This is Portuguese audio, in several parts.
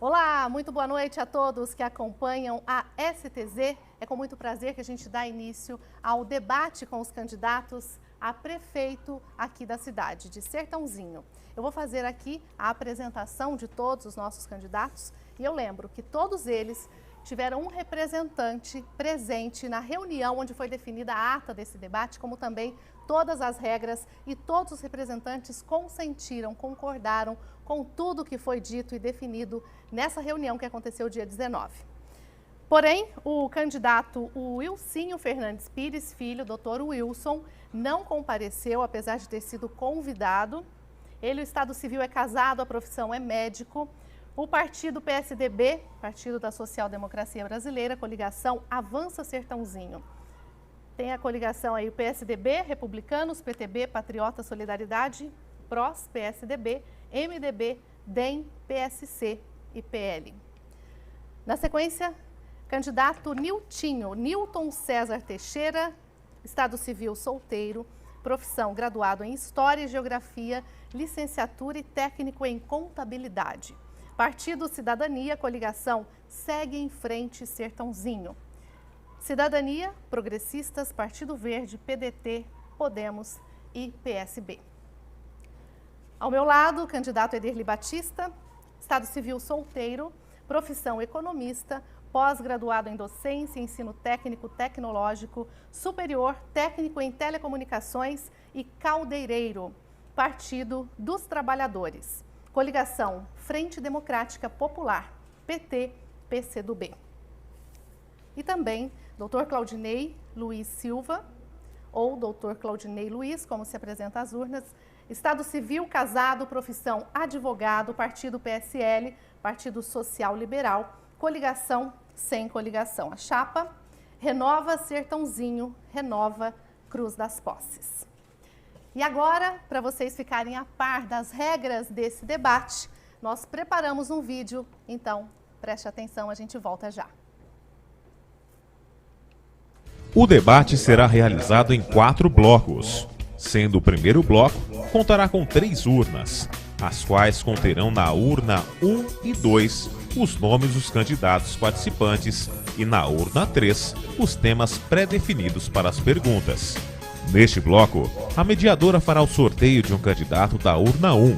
Olá, muito boa noite a todos que acompanham a STZ. É com muito prazer que a gente dá início ao debate com os candidatos a prefeito aqui da cidade de Sertãozinho. Eu vou fazer aqui a apresentação de todos os nossos candidatos e eu lembro que todos eles tiveram um representante presente na reunião onde foi definida a ata desse debate, como também todas as regras, e todos os representantes consentiram, concordaram com tudo que foi dito e definido nessa reunião que aconteceu dia 19. Porém, o candidato Wilsinho Fernandes Pires, filho, Dr. Wilson, não compareceu, apesar de ter sido convidado. Ele, o Estado Civil, é casado, a profissão é médico. O partido PSDB, Partido da Social Democracia Brasileira, coligação Avança Sertãozinho. Tem a coligação aí o PSDB, Republicanos, PTB, Patriota, Solidariedade, PROS, PSDB, MDB, DEM, PSC e PL. Na sequência, candidato Nilton César Teixeira, Estado Civil solteiro, profissão graduado em História e Geografia, licenciatura e técnico em Contabilidade. Partido Cidadania, coligação Segue em Frente Sertãozinho. Cidadania, Progressistas, Partido Verde, PDT, Podemos e PSB. Ao meu lado, o candidato Ederli Batista, Estado Civil solteiro, profissão economista, pós-graduado em docência, ensino técnico tecnológico, superior, técnico em telecomunicações e caldeireiro. Partido dos Trabalhadores. Coligação Frente Democrática Popular, PT, PCdoB. E também Dr. Claudinei Luiz Silva, ou Dr. Claudinei Luiz, como se apresenta às urnas, Estado Civil, casado, profissão advogado, Partido PSL, Partido Social Liberal, coligação sem coligação. A chapa Renova Sertãozinho, Renova Cruz das Posses. E agora, para vocês ficarem a par das regras desse debate, nós preparamos um vídeo, então preste atenção, a gente volta já. O debate será realizado em 4 blocos, sendo o primeiro bloco contará com 3 urnas, as quais conterão na urna 1 e 2 os nomes dos candidatos participantes e na urna 3 os temas pré-definidos para as perguntas. Neste bloco, a mediadora fará o sorteio de um candidato da urna 1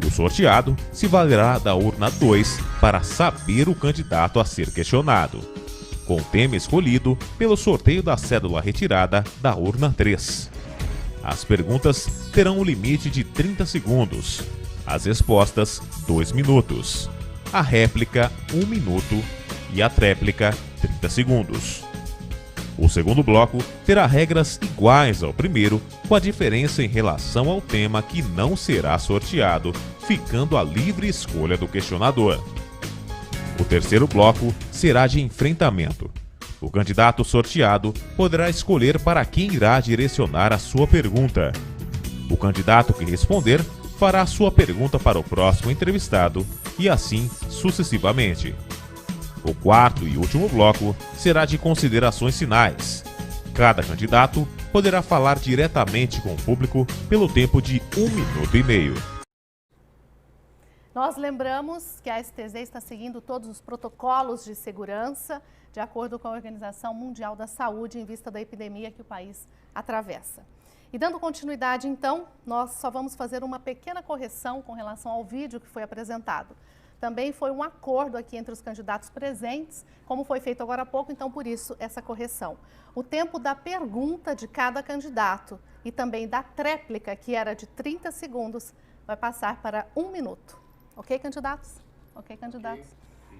e o sorteado se valerá da urna 2 para saber o candidato a ser questionado, com o tema escolhido pelo sorteio da cédula retirada da urna 3. As perguntas terão um limite de 30 segundos, as respostas 2 minutos, a réplica 1 minuto e a tréplica 30 segundos. O segundo bloco terá regras iguais ao primeiro, com a diferença em relação ao tema que não será sorteado, ficando à livre escolha do questionador. O terceiro bloco será de enfrentamento. O candidato sorteado poderá escolher para quem irá direcionar a sua pergunta. O candidato que responder fará a sua pergunta para o próximo entrevistado e assim sucessivamente. O quarto e último bloco será de considerações finais. Cada candidato poderá falar diretamente com o público pelo tempo de 1 minuto e meio. Nós lembramos que a STZ está seguindo todos os protocolos de segurança, de acordo com a Organização Mundial da Saúde, em vista da epidemia que o país atravessa. E dando continuidade, então, nós só vamos fazer uma pequena correção com relação ao vídeo que foi apresentado. Também foi um acordo aqui entre os candidatos presentes, como foi feito agora há pouco, então por isso essa correção. O tempo da pergunta de cada candidato e também da tréplica, que era de 30 segundos, vai passar para 1 minuto. Ok, candidatos? Ok, candidatos?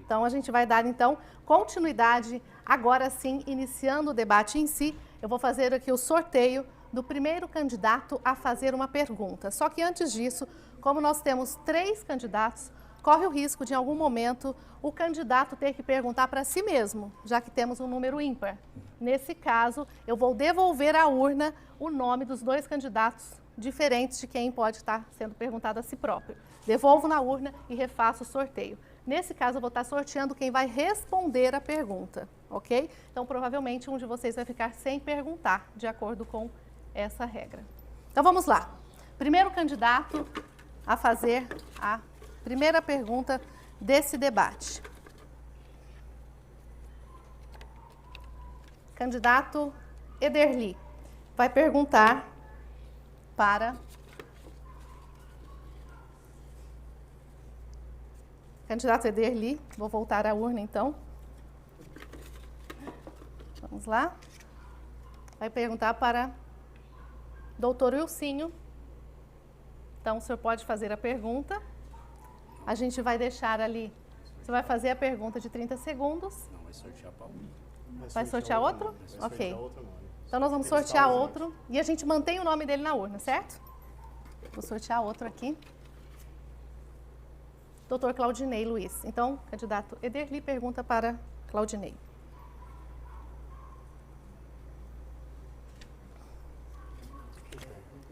Então a gente vai dar então continuidade, agora sim, iniciando o debate em si. Eu vou fazer aqui o sorteio do primeiro candidato a fazer uma pergunta. Só que antes disso, como nós temos 3 candidatos, corre o risco de, em algum momento, o candidato ter que perguntar para si mesmo, já que temos um número ímpar. Nesse caso, eu vou devolver à urna o nome dos 2 candidatos diferentes de quem pode estar sendo perguntado a si próprio. Devolvo na urna e refaço o sorteio. Nesse caso, eu vou estar sorteando quem vai responder a pergunta, ok? Então, provavelmente, um de vocês vai ficar sem perguntar, de acordo com essa regra. Então, vamos lá. Primeiro candidato a fazer a primeira pergunta desse debate. Candidato Ederli vai perguntar para candidato Ederli. Vou voltar à urna então. Vamos lá. Vai perguntar para doutor Wilsinho. Então, o senhor pode fazer a pergunta. A gente vai deixar ali. Você vai fazer a pergunta de 30 segundos. Não, vai sortear para um. Vai sortear outro? Ok. Outro nome. Então, nós vamos sortear outro. E a gente mantém o nome dele na urna, certo? Vou sortear outro aqui. Doutor Claudinei Luiz. Então, candidato Ederli pergunta para Claudinei.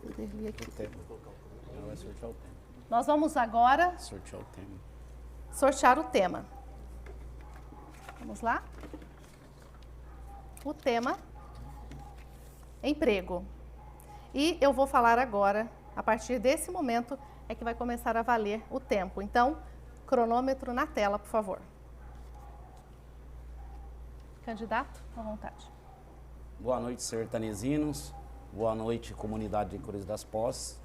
Ederli aqui. Ela vai sortear o tema. Nós vamos agora Sortear o tema. sortear o tema. Vamos lá? O tema, emprego. E eu vou falar agora, a partir desse momento, é que vai começar a valer o tempo. Então, cronômetro na tela, por favor. Candidato, à vontade. Boa noite, sertanezinos. Boa noite, comunidade de Cruz das Posses.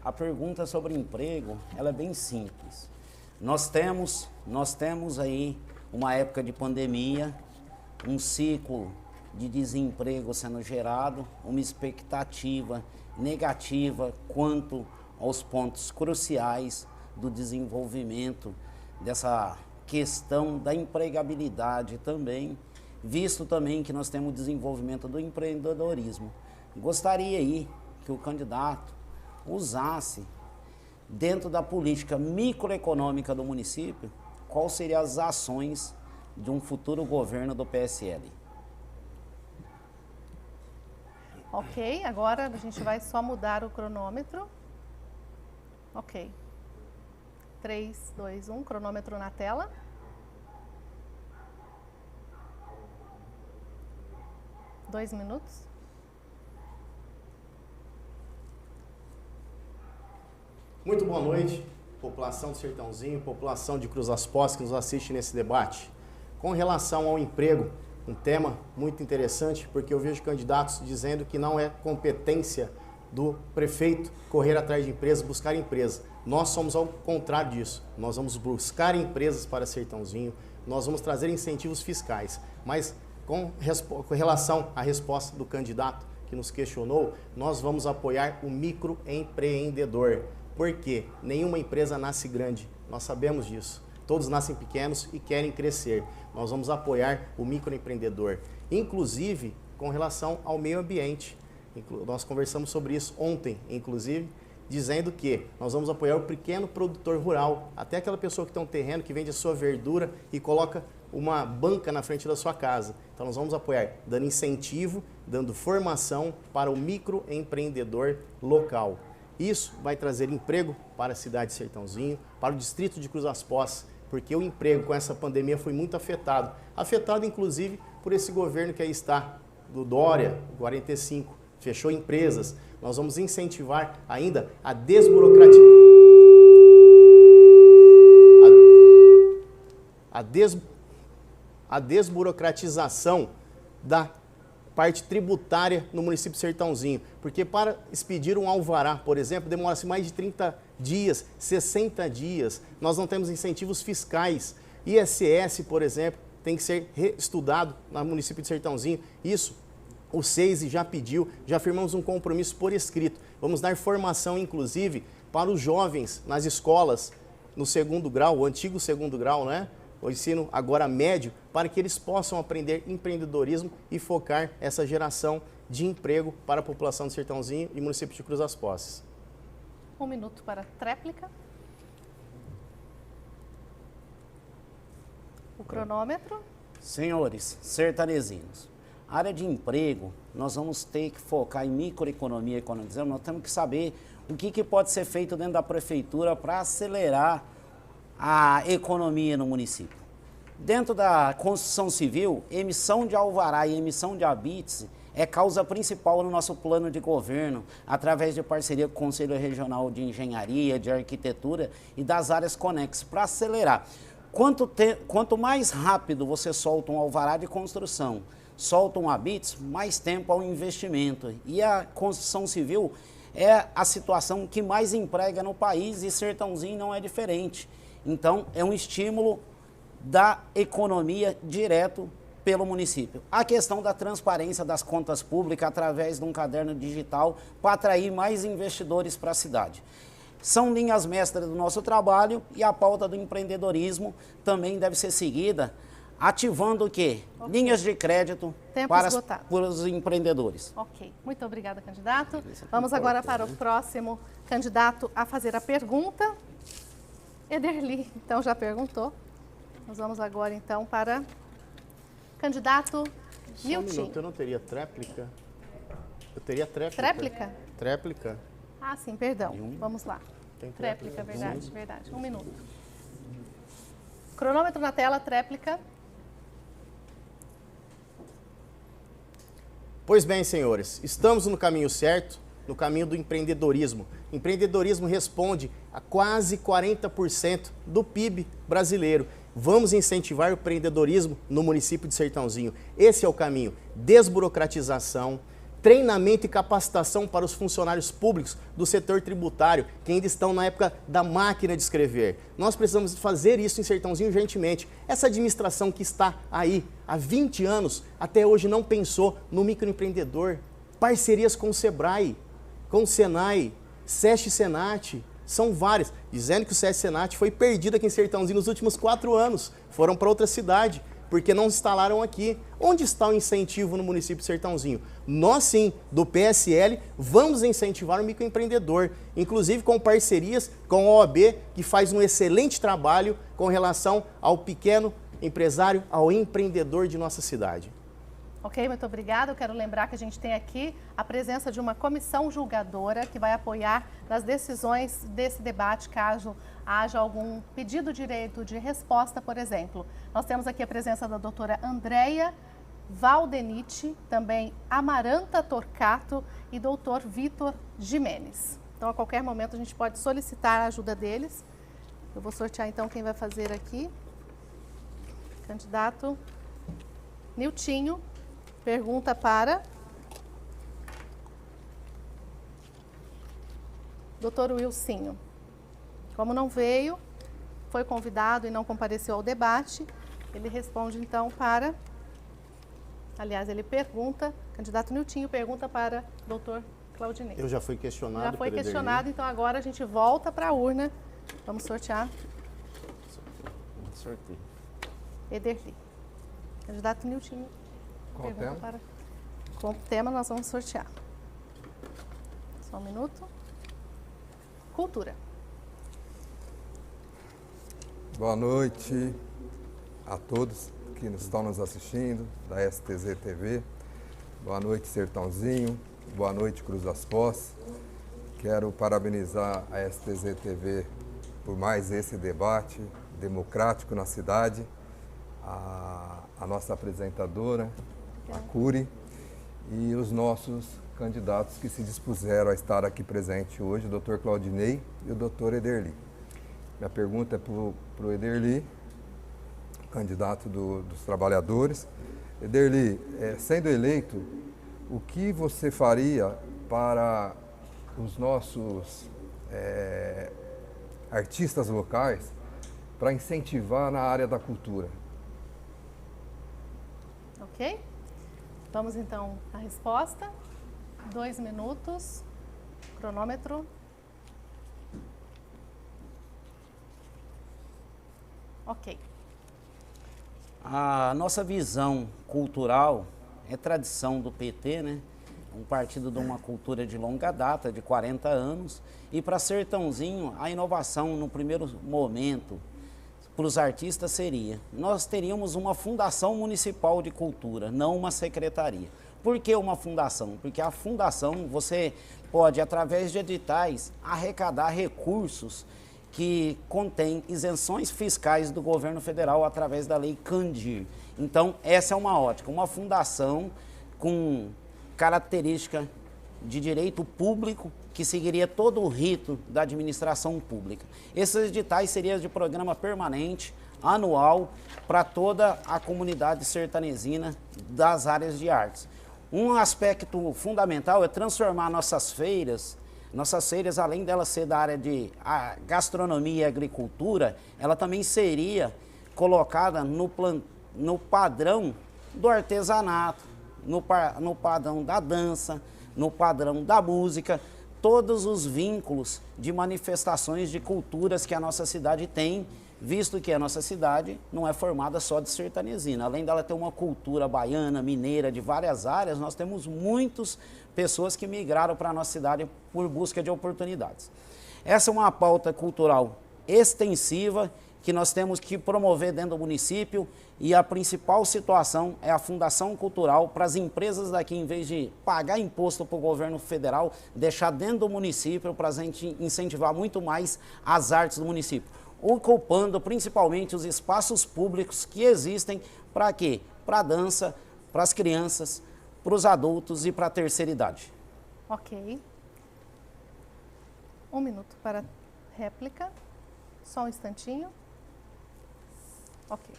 A pergunta sobre emprego, ela é bem simples. Nós temos aí uma época de pandemia, um ciclo de desemprego sendo gerado, uma expectativa negativa quanto aos pontos cruciais do desenvolvimento dessa questão da empregabilidade também, visto também que nós temos o desenvolvimento do empreendedorismo. Gostaria aí que o candidato usasse, dentro da política microeconômica do município, quais seriam as ações de um futuro governo do PSL. Ok, agora a gente vai só mudar o cronômetro. Ok. 3, 2, 1, cronômetro na tela. Dois minutos. Muito boa noite, população do Sertãozinho, população de Cruz das Posses que nos assiste nesse debate. Com relação ao emprego, um tema muito interessante, porque eu vejo candidatos dizendo que não é competência do prefeito correr atrás de empresas, buscar empresas. Nós somos ao contrário disso. Nós vamos buscar empresas para Sertãozinho, nós vamos trazer incentivos fiscais. Mas com relação à resposta do candidato que nos questionou, nós vamos apoiar o microempreendedor. Porque nenhuma empresa nasce grande, nós sabemos disso. Todos nascem pequenos e querem crescer. Nós vamos apoiar o microempreendedor. Inclusive, com relação ao meio ambiente. Nós conversamos sobre isso ontem, inclusive, dizendo que nós vamos apoiar o pequeno produtor rural. Até aquela pessoa que tem um terreno, que vende a sua verdura e coloca uma banca na frente da sua casa. Então nós vamos apoiar, dando incentivo, dando formação para o microempreendedor local. Isso vai trazer emprego para a cidade de Sertãozinho, para o distrito de Cruz das Posses, porque o emprego com essa pandemia foi muito afetado. Afetado, inclusive, por esse governo que aí está, do Dória, 45, fechou empresas. Nós vamos incentivar ainda a desburocratização da parte tributária no município de Sertãozinho, porque para expedir um alvará, por exemplo, demora-se mais de 30 dias, 60 dias, nós não temos incentivos fiscais. ISS, por exemplo, tem que ser reestudado no município de Sertãozinho. Isso o SEISE já pediu, já firmamos um compromisso por escrito. Vamos dar formação, inclusive, para os jovens nas escolas, no segundo grau, o antigo segundo grau, né? O ensino agora médio, para que eles possam aprender empreendedorismo e focar essa geração de emprego para a população do Sertãozinho e município de Cruz das Posses. 1 minuto para a tréplica. O cronômetro. Senhores sertanezinos, área de emprego, nós vamos ter que focar em microeconomia, economizando, nós temos que saber o que pode ser feito dentro da prefeitura para acelerar a economia no município. Dentro da construção civil, emissão de alvará e emissão de habites é causa principal no nosso plano de governo, através de parceria com o Conselho Regional de Engenharia, de Arquitetura e das áreas conexas, para acelerar. Quanto mais rápido você solta um alvará de construção, solta um habites, mais tempo ao investimento. E a construção civil é a situação que mais emprega no país e Sertãozinho não é diferente. Então, é um estímulo da economia direto pelo município. A questão da transparência das contas públicas através de um caderno digital para atrair mais investidores para a cidade. São linhas mestras do nosso trabalho e a pauta do empreendedorismo também deve ser seguida, ativando o quê? Okay. Linhas de crédito para os empreendedores. Ok. Muito obrigada, candidato. Vamos agora para o próximo candidato a fazer a pergunta. Ederli, então, já perguntou. Nós vamos agora, então, para candidato Niltinho. Eu não teria tréplica? Eu teria tréplica. Tréplica? Tréplica. Ah, sim, perdão. Vamos lá. Tem tréplica, verdade, verdade. 1 minuto. Cronômetro na tela, tréplica. Pois bem, senhores, estamos no caminho certo, no caminho do empreendedorismo. Empreendedorismo responde a quase 40% do PIB brasileiro. Vamos incentivar o empreendedorismo no município de Sertãozinho. Esse é o caminho. Desburocratização, treinamento e capacitação para os funcionários públicos do setor tributário, que ainda estão na época da máquina de escrever. Nós precisamos fazer isso em Sertãozinho urgentemente. Essa administração que está aí há 20 anos, até hoje não pensou no microempreendedor. Parcerias com o Sebrae, com o Senai, SESC e Senat, são várias. Dizendo que o SESC e Senat foi perdido aqui em Sertãozinho nos últimos 4 anos. Foram para outra cidade, porque não instalaram aqui. Onde está o incentivo no município de Sertãozinho? Nós sim, do PSL, vamos incentivar o microempreendedor, inclusive com parcerias com a OAB, que faz um excelente trabalho com relação ao pequeno empresário, ao empreendedor de nossa cidade. Ok, muito obrigada. Eu quero lembrar que a gente tem aqui a presença de uma comissão julgadora que vai apoiar nas decisões desse debate, caso haja algum pedido de direito de resposta, por exemplo. Nós temos aqui a presença da doutora Andréia Valdenite, também Amaranta Torcato e doutor Vitor Jimenez. Então, a qualquer momento, a gente pode solicitar a ajuda deles. Eu vou sortear, então, quem vai fazer aqui. Candidato Niltinho. Pergunta para doutor Wilsinho. Como não veio, foi convidado e não compareceu ao debate, ele responde então para... Aliás, ele pergunta, candidato Niltinho pergunta para doutor Claudinei. Eu já fui questionado. Já foi questionado, então agora a gente volta para a urna. Vamos sortear. Sorteio. Ederli. Candidato Niltinho. Qual o tema? Com o tema nós vamos sortear. Só um minuto. Cultura. Boa noite a todos que estão nos assistindo da STZ TV. Boa noite, Sertãozinho. Boa noite, Cruz das Foz. Quero parabenizar a STZ TV por mais esse debate democrático na cidade. A nossa apresentadora, a Curi, e os nossos candidatos que se dispuseram a estar aqui presente hoje, o Dr. Claudinei e o Dr. Ederli. Minha pergunta é para o Ederli, candidato dos trabalhadores. Ederli, sendo eleito, o que você faria para os nossos artistas locais para incentivar na área da cultura? Ok? Vamos então à resposta. 2 minutos. Cronômetro. Ok. A nossa visão cultural é tradição do PT, né? Um partido de uma cultura de longa data, de 40 anos. E para Sertãozinho, a inovação no primeiro momento para os artistas seria: nós teríamos uma fundação municipal de cultura, não uma secretaria. Por que uma fundação? Porque a fundação você pode, através de editais, arrecadar recursos que contêm isenções fiscais do governo federal através da lei Candir. Então, essa é uma ótica, uma fundação com característica de direito público que seguiria todo o rito da administração pública. Esses editais seriam de programa permanente, anual, para toda a comunidade sertanezina das áreas de artes. Um aspecto fundamental é transformar nossas feiras, além dela ser da área de gastronomia e agricultura, ela também seria colocada no padrão do artesanato, no padrão da dança, no padrão da música, todos os vínculos de manifestações de culturas que a nossa cidade tem, visto que a nossa cidade não é formada só de sertanezina. Além dela ter uma cultura baiana, mineira, de várias áreas, nós temos muitas pessoas que migraram para a nossa cidade por busca de oportunidades. Essa é uma pauta cultural extensiva que nós temos que promover dentro do município, e a principal situação é a fundação cultural para as empresas daqui, em vez de pagar imposto para o governo federal, deixar dentro do município para a gente incentivar muito mais as artes do município, ocupando principalmente os espaços públicos que existem para quê? Para a dança, para as crianças, para os adultos e para a terceira idade. Ok. 1 minuto para réplica. Só um instantinho. Ok.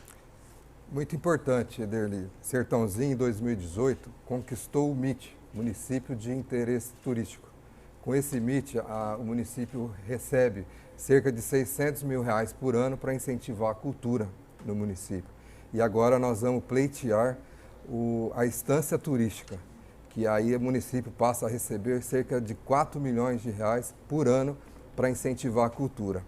Muito importante, Ederli. Sertãozinho, em 2018, conquistou o MIT, Município de Interesse Turístico. Com esse MIT, o município recebe cerca de R$600 mil por ano para incentivar a cultura no município. E agora nós vamos pleitear a estância turística, que aí o município passa a receber cerca de R$4 milhões por ano para incentivar a cultura.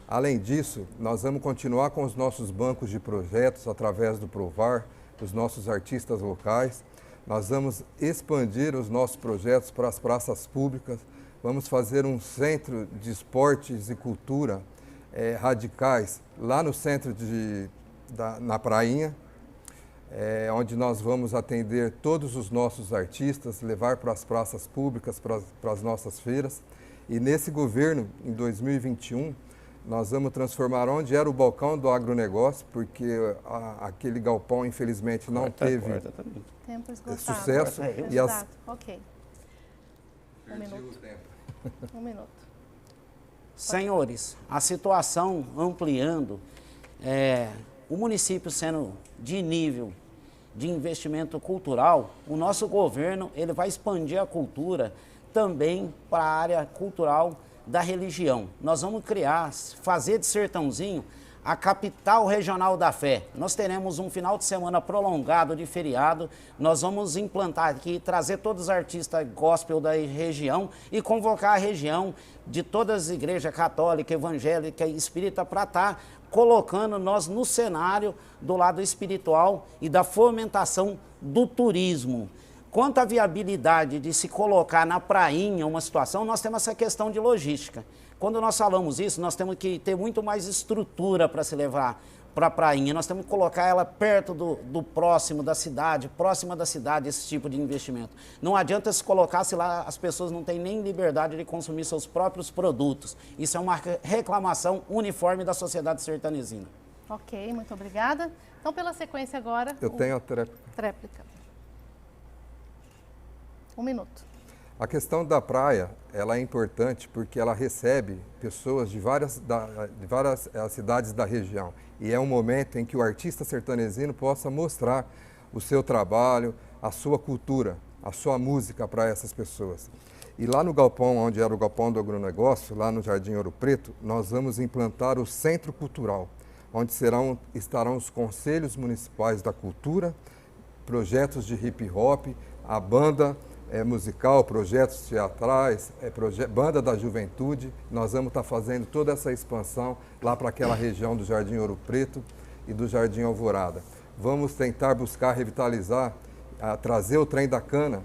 Além disso, nós vamos continuar com os nossos bancos de projetos através do Provar, dos nossos artistas locais. Nós vamos expandir os nossos projetos para as praças públicas. Vamos fazer um centro de esportes e cultura radicais lá no centro na Prainha, onde nós vamos atender todos os nossos artistas, levar para as praças públicas, para as nossas feiras. E nesse governo, em 2021, nós vamos transformar onde era o balcão do agronegócio, porque aquele galpão, infelizmente, não teve sucesso. E ok. 1 minuto. 1 minuto. Senhores, a situação ampliando, o município sendo de nível de investimento cultural, o nosso governo ele vai expandir a cultura também para a área cultural da religião. Nós vamos fazer de Sertãozinho a capital regional da fé. Nós teremos um final de semana prolongado de feriado, nós vamos implantar aqui, trazer todos os artistas gospel da região e convocar a região de todas as igrejas católica, evangélica e espírita para estar colocando nós no cenário do lado espiritual e da fomentação do turismo. Quanto à viabilidade de se colocar na prainha uma situação, nós temos essa questão de logística. Quando nós falamos isso, nós temos que ter muito mais estrutura para se levar para a prainha. Nós temos que colocar ela perto do próximo da cidade, próxima da cidade, esse tipo de investimento. Não adianta se colocar se lá as pessoas não têm nem liberdade de consumir seus próprios produtos. Isso é uma reclamação uniforme da sociedade sertanezina. Ok, muito obrigada. Então, pela sequência agora... Eu tenho a tréplica. 1 minuto. A questão da praia, ela é importante porque ela recebe pessoas de várias cidades da região. E é um momento em que o artista sertanezino possa mostrar o seu trabalho, a sua cultura, a sua música para essas pessoas. E lá no galpão, onde era o galpão do agronegócio, lá no Jardim Ouro Preto, nós vamos implantar o Centro Cultural, onde estarão os conselhos municipais da cultura, projetos de hip hop, a banda musical, projetos teatrais, banda da juventude. Nós vamos estar fazendo toda essa expansão lá para aquela região do Jardim Ouro Preto e do Jardim Alvorada. Vamos tentar buscar revitalizar, trazer o trem da cana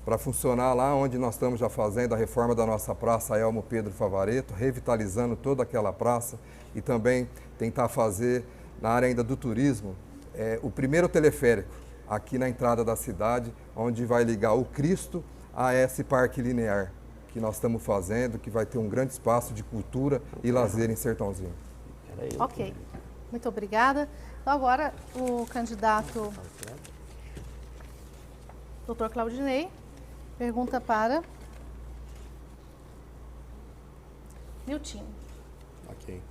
para funcionar lá onde nós estamos já fazendo a reforma da nossa praça Elmo Pedro Favaretto, revitalizando toda aquela praça, e também tentar fazer na área ainda do turismo o primeiro teleférico aqui na entrada da cidade, onde vai ligar o Cristo a esse parque linear que nós estamos fazendo, que vai ter um grande espaço de cultura e lazer em Sertãozinho. Ok, muito obrigada. Então agora o candidato Dr. Claudinei Pergunta para Niltinho. Ok.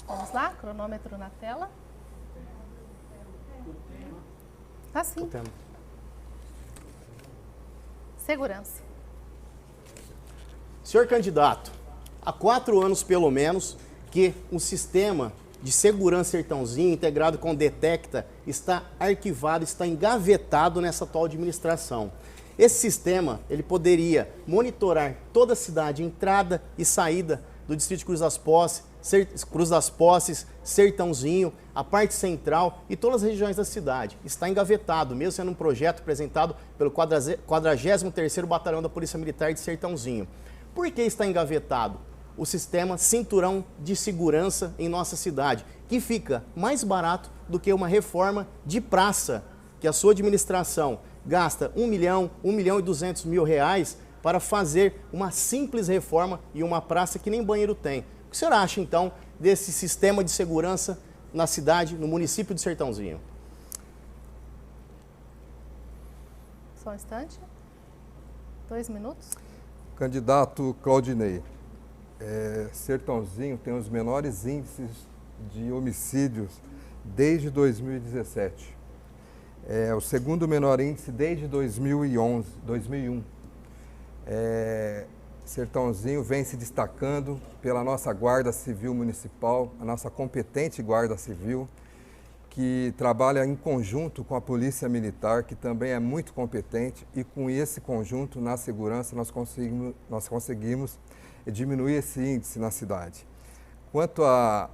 Vamos lá, cronômetro na tela. Tá sim. Temos. Segurança. Senhor candidato, há 4 anos pelo menos que o sistema de segurança Sertãozinho integrado com o Detecta está arquivado, está engavetado nessa atual administração. Esse sistema, ele poderia monitorar toda a cidade, entrada e saída do distrito de Cruz das Posses, Sertãozinho, a parte central e todas as regiões da cidade. Está engavetado, mesmo sendo um projeto apresentado pelo 43º Batalhão da Polícia Militar de Sertãozinho. Por que está engavetado? O sistema Cinturão de Segurança em nossa cidade, que fica mais barato do que uma reforma de praça, que a sua administração gasta R$ 1 milhão, R$ 1.200.000 reais para fazer uma simples reforma e uma praça que nem banheiro tem. O que o senhor acha, então, desse sistema de segurança na cidade, no município de Sertãozinho? Só um instante. 2 minutos. Candidato Claudinei, Sertãozinho tem os menores índices de homicídios desde 2017. O segundo menor índice desde 2001. Sertãozinho vem se destacando pela nossa Guarda Civil Municipal, a nossa competente Guarda Civil, que trabalha em conjunto com a Polícia Militar, que também é muito competente, e com esse conjunto, na segurança, nós conseguimos diminuir esse índice na cidade. Quanto a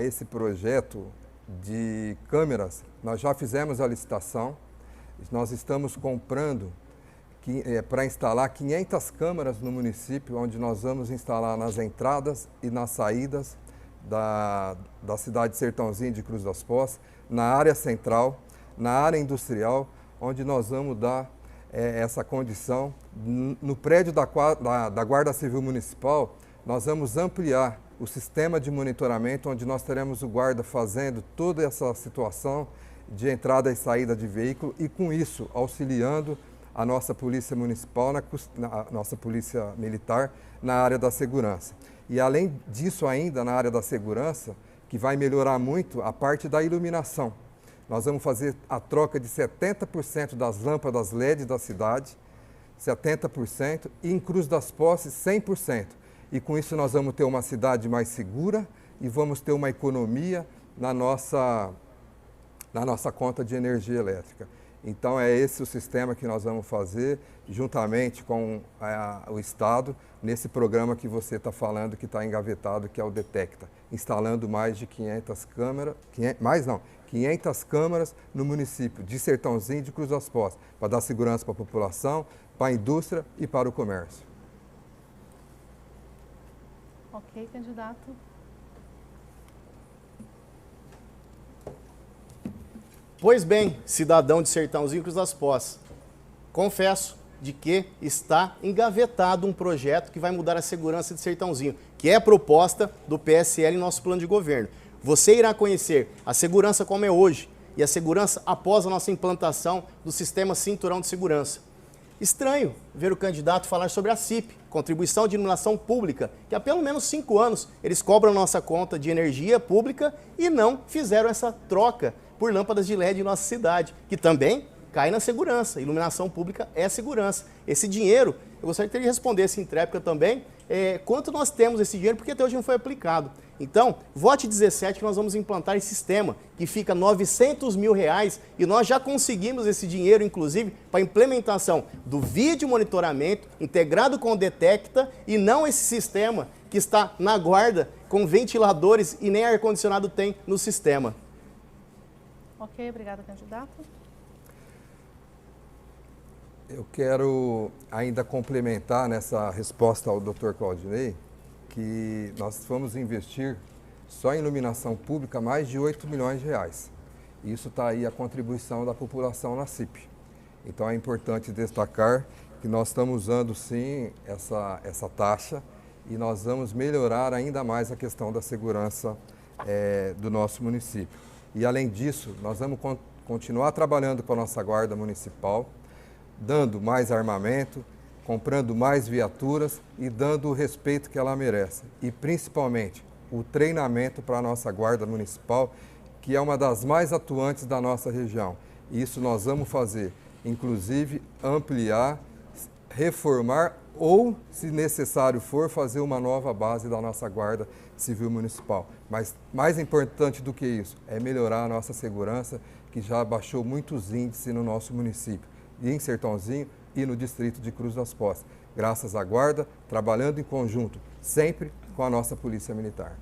esse projeto de câmeras, nós já fizemos a licitação, nós estamos comprando para instalar 500 câmeras no município, onde nós vamos instalar nas entradas e nas saídas da cidade de Sertãozinho de Cruz das Posses, na área central, na área industrial, onde nós vamos dar essa condição. No prédio da Guarda Civil Municipal, nós vamos ampliar o sistema de monitoramento, onde nós teremos o guarda fazendo toda essa situação de entrada e saída de veículo e, com isso, auxiliando a nossa Polícia Municipal, a nossa Polícia Militar, na área da segurança. E, além disso ainda, na área da segurança, que vai melhorar muito a parte da iluminação. Nós vamos fazer a troca de 70% das lâmpadas LED da cidade, 70%, e em Cruz das Posses, 100%. E com isso nós vamos ter uma cidade mais segura e vamos ter uma economia na nossa conta de energia elétrica. Então é esse o sistema que nós vamos fazer, juntamente com o Estado, nesse programa que você está falando, que está engavetado, que é o Detecta, instalando mais de 500 câmeras, 500 câmeras no município de Sertãozinho e de Cruz das Posses, para dar segurança para a população, para a indústria e para o comércio. Ok, candidato. Pois bem, cidadão de Sertãozinho e Cruz das Posses, confesso de que está engavetado um projeto que vai mudar a segurança de Sertãozinho, que é a proposta do PSL em nosso plano de governo. Você irá conhecer a segurança como é hoje e a segurança após a nossa implantação do sistema Cinturão de Segurança. Estranho ver o candidato falar sobre a CIP, Contribuição de Iluminação Pública, que há pelo menos 5 anos eles cobram nossa conta de energia pública e não fizeram essa troca por lâmpadas de LED em nossa cidade, que também cai na segurança. Iluminação pública é segurança. Esse dinheiro, eu gostaria que ele respondesse em tréplica também, quanto nós temos esse dinheiro, porque até hoje não foi aplicado. Então, vote 17 que nós vamos implantar esse sistema, que fica R$900 mil e nós já conseguimos esse dinheiro, inclusive, para a implementação do vídeo monitoramento integrado com o Detecta e não esse sistema que está na guarda com ventiladores e nem ar-condicionado tem no sistema. Ok, obrigada, candidato. Eu quero ainda complementar nessa resposta ao Dr. Claudinei, que nós vamos investir só em iluminação pública mais de R$8 milhões. Isso está aí a contribuição da população na CIP. Então é importante destacar que nós estamos usando sim essa taxa e nós vamos melhorar ainda mais a questão da segurança do nosso município. E além disso, nós vamos continuar trabalhando com a nossa Guarda Municipal, dando mais armamento, comprando mais viaturas e dando o respeito que ela merece. E principalmente o treinamento para a nossa Guarda Municipal, que é uma das mais atuantes da nossa região. E isso nós vamos fazer, inclusive ampliar, reformar ou, se necessário for, fazer uma nova base da nossa Guarda Civil Municipal. Mas mais importante do que isso é melhorar a nossa segurança, que já baixou muitos índices no nosso município, e em Sertãozinho e no distrito de Cruz das Poças, graças à Guarda, trabalhando em conjunto, sempre com a nossa Polícia Militar.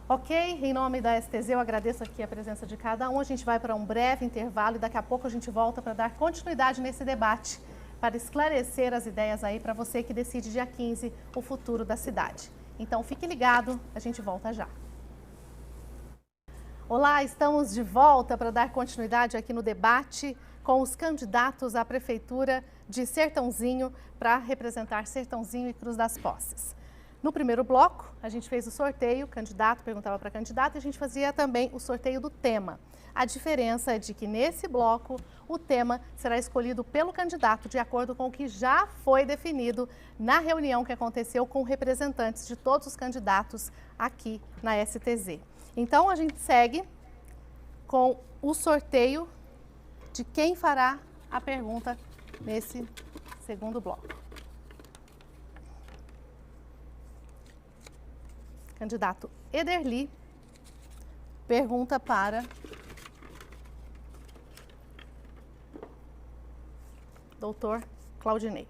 Ok, em nome da STZ eu agradeço aqui a presença de cada um. A gente vai para um breve intervalo e daqui a pouco a gente volta para dar continuidade nesse debate, para esclarecer as ideias aí para você que decide dia 15 o futuro da cidade. Então fique ligado, a gente volta já. Olá, estamos de volta para dar continuidade aqui no debate com os candidatos à Prefeitura de Sertãozinho para representar Sertãozinho e Cruz das Poças. No primeiro bloco, a gente fez o sorteio, o candidato perguntava para candidato e a gente fazia também o sorteio do tema. A diferença é de que nesse bloco o tema será escolhido pelo candidato de acordo com o que já foi definido na reunião que aconteceu com representantes de todos os candidatos aqui na STZ. Então a gente segue com o sorteio de quem fará a pergunta nesse segundo bloco. Candidato Ederli pergunta para doutor Claudinei.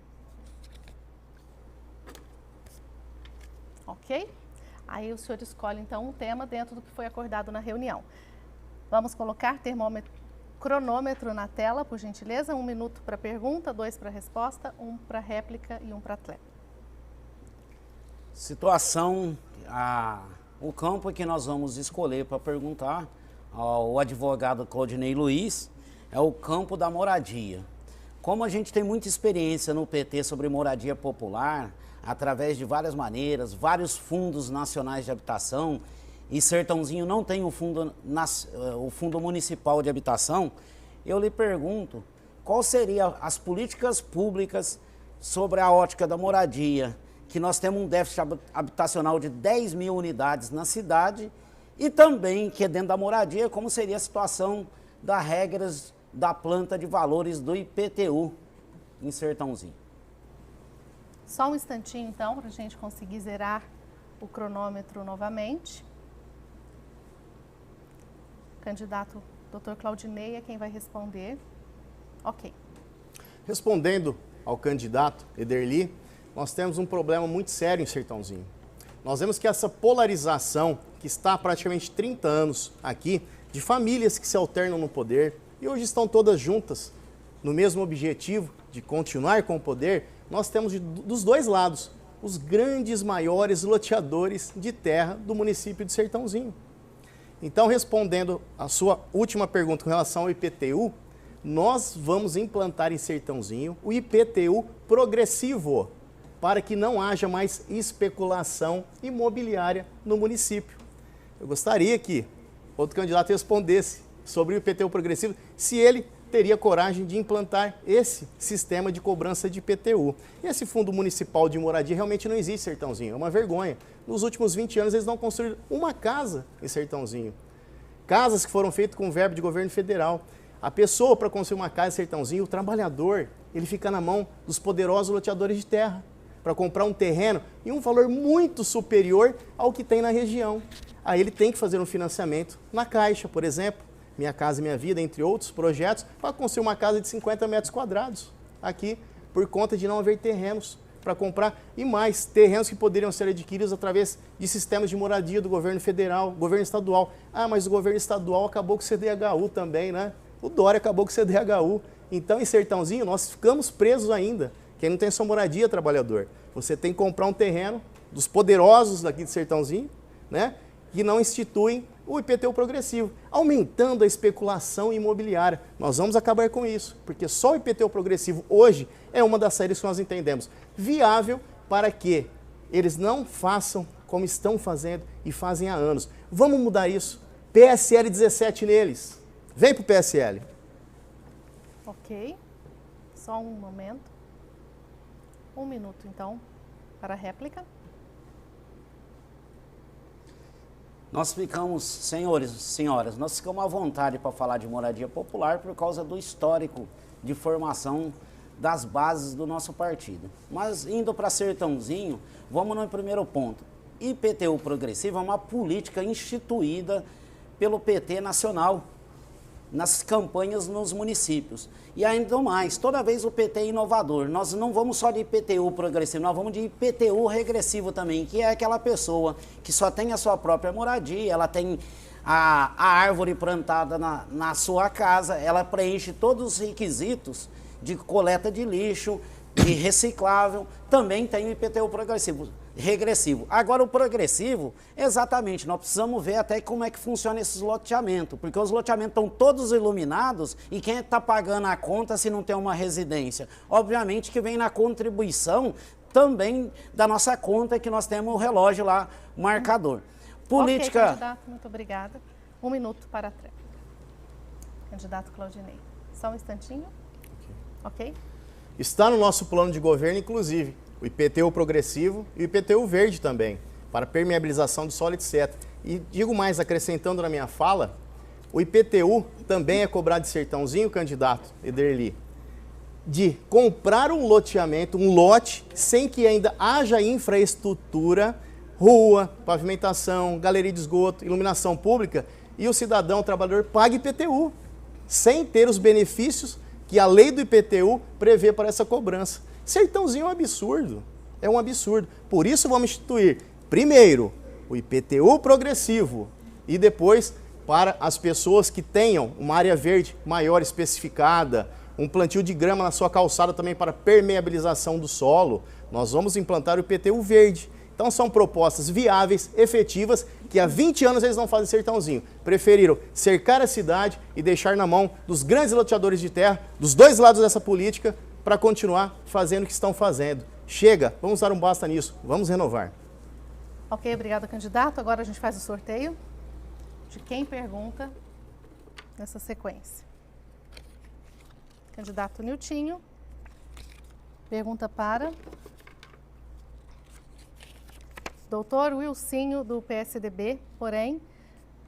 Ok? Aí o senhor escolhe então um tema dentro do que foi acordado na reunião. Vamos colocar cronômetro na tela, por gentileza. 1 minuto para pergunta, 2 para resposta, 1 para réplica e 1 para atleta. Situação, o campo que nós vamos escolher para perguntar ao advogado Claudinei Luiz é o campo da moradia. Como a gente tem muita experiência no PT sobre moradia popular, através de várias maneiras, vários fundos nacionais de habitação, e Sertãozinho não tem o fundo municipal de habitação, eu lhe pergunto, qual seriam as políticas públicas sobre a ótica da moradia, que nós temos um déficit habitacional de 10 mil unidades na cidade, e também, que é dentro da moradia, como seria a situação das regras da planta de valores do IPTU em Sertãozinho. Só um instantinho, então, para a gente conseguir zerar o cronômetro novamente. Candidato Dr. Claudinei é quem vai responder. Ok. Respondendo ao candidato Ederli, nós temos um problema muito sério em Sertãozinho. Nós vemos que essa polarização, que está há praticamente 30 anos aqui, de famílias que se alternam no poder e hoje estão todas juntas no mesmo objetivo de continuar com o poder, nós temos dos dois lados os grandes, maiores loteadores de terra do município de Sertãozinho. Então, respondendo a sua última pergunta com relação ao IPTU, nós vamos implantar em Sertãozinho o IPTU progressivo, para que não haja mais especulação imobiliária no município. Eu gostaria que outro candidato respondesse sobre o IPTU progressivo, se ele teria coragem de implantar esse sistema de cobrança de IPTU. E esse Fundo Municipal de Moradia realmente não existe em Sertãozinho, é uma vergonha. Nos últimos 20 anos eles não construíram uma casa em Sertãozinho. Casas que foram feitas com verba de governo federal. A pessoa, para construir uma casa em Sertãozinho, o trabalhador, ele fica na mão dos poderosos loteadores de terra, para comprar um terreno em um valor muito superior ao que tem na região. Aí ele tem que fazer um financiamento na Caixa, por exemplo, Minha Casa Minha Vida, entre outros projetos, para construir uma casa de 50 metros quadrados aqui, por conta de não haver terrenos para comprar, e mais, terrenos que poderiam ser adquiridos através de sistemas de moradia do governo federal, governo estadual. Ah, mas o governo estadual acabou com o CDHU também, né? O Dória acabou com o CDHU. Então, em Sertãozinho, nós ficamos presos ainda. Quem não tem sua moradia, trabalhador. Você tem que comprar um terreno dos poderosos daqui de Sertãozinho, né? Que não instituem o IPTU progressivo, aumentando a especulação imobiliária. Nós vamos acabar com isso, porque só o IPTU progressivo hoje é uma das saídas que nós entendemos viável para que eles não façam como estão fazendo e fazem há anos. Vamos mudar isso. PSL 17 neles. Vem para o PSL. Ok. Só um momento. 1 minuto, então, para a réplica. Nós ficamos, senhores, senhoras, nós ficamos à vontade para falar de moradia popular por causa do histórico de formação das bases do nosso partido. Mas indo para Sertãozinho, vamos no primeiro ponto. IPTU progressivo é uma política instituída pelo PT nacional nas campanhas nos municípios. E ainda mais, toda vez o PT é inovador. Nós não vamos só de IPTU progressivo, nós vamos de IPTU regressivo também, que é aquela pessoa que só tem a sua própria moradia, ela tem a árvore plantada na sua casa, ela preenche todos os requisitos de coleta de lixo, de reciclável, também tem o IPTU regressivo. Agora o progressivo, exatamente, nós precisamos ver até como é que funciona esses loteamentos, porque os loteamentos estão todos iluminados e quem está pagando a conta se não tem uma residência? Obviamente que vem na contribuição também da nossa conta que nós temos o relógio lá, o marcador. Política... Ok, candidato, muito obrigada. 1 minuto para a tréplica. Candidato Claudinei. Só um instantinho. Ok? Está no nosso plano de governo, inclusive, o IPTU progressivo e o IPTU verde também, para permeabilização do solo, etc. E digo mais, acrescentando na minha fala, o IPTU também é cobrado de Sertãozinho, candidato Ederli, de comprar um loteamento, um lote, sem que ainda haja infraestrutura, rua, pavimentação, galeria de esgoto, iluminação pública, e o cidadão, o trabalhador, pague IPTU, sem ter os benefícios que a lei do IPTU prevê para essa cobrança. Sertãozinho é um absurdo, é um absurdo. Por isso vamos instituir, primeiro, o IPTU progressivo e depois para as pessoas que tenham uma área verde maior especificada, um plantio de grama na sua calçada também para permeabilização do solo, nós vamos implantar o IPTU verde. Então são propostas viáveis, efetivas, que há 20 anos eles não fazem Sertãozinho. Preferiram cercar a cidade e deixar na mão dos grandes loteadores de terra, dos dois lados dessa política, para continuar fazendo o que estão fazendo. Chega, vamos dar um basta nisso, vamos renovar. Ok, obrigada, candidato. Agora a gente faz o sorteio de quem pergunta nessa sequência. Candidato Niltinho, pergunta para doutor Wilsinho, do PSDB, porém,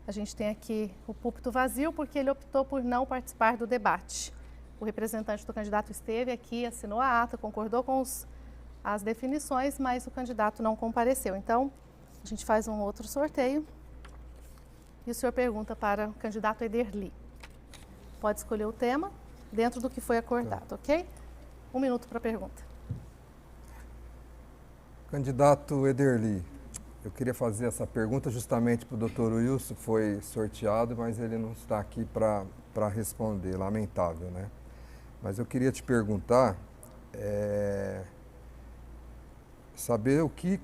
a gente tem aqui o púlpito vazio porque ele optou por não participar do debate. O representante do candidato esteve aqui, assinou a ata, concordou com as definições, mas o candidato não compareceu. Então, a gente faz um outro sorteio e o senhor pergunta para o candidato Ederli. Pode escolher o tema dentro do que foi acordado, ok? 1 minuto para a pergunta. Candidato Ederli, eu queria fazer essa pergunta justamente para o doutor Wilson, foi sorteado, mas ele não está aqui para responder, lamentável, né? Mas eu queria te perguntar, saber o que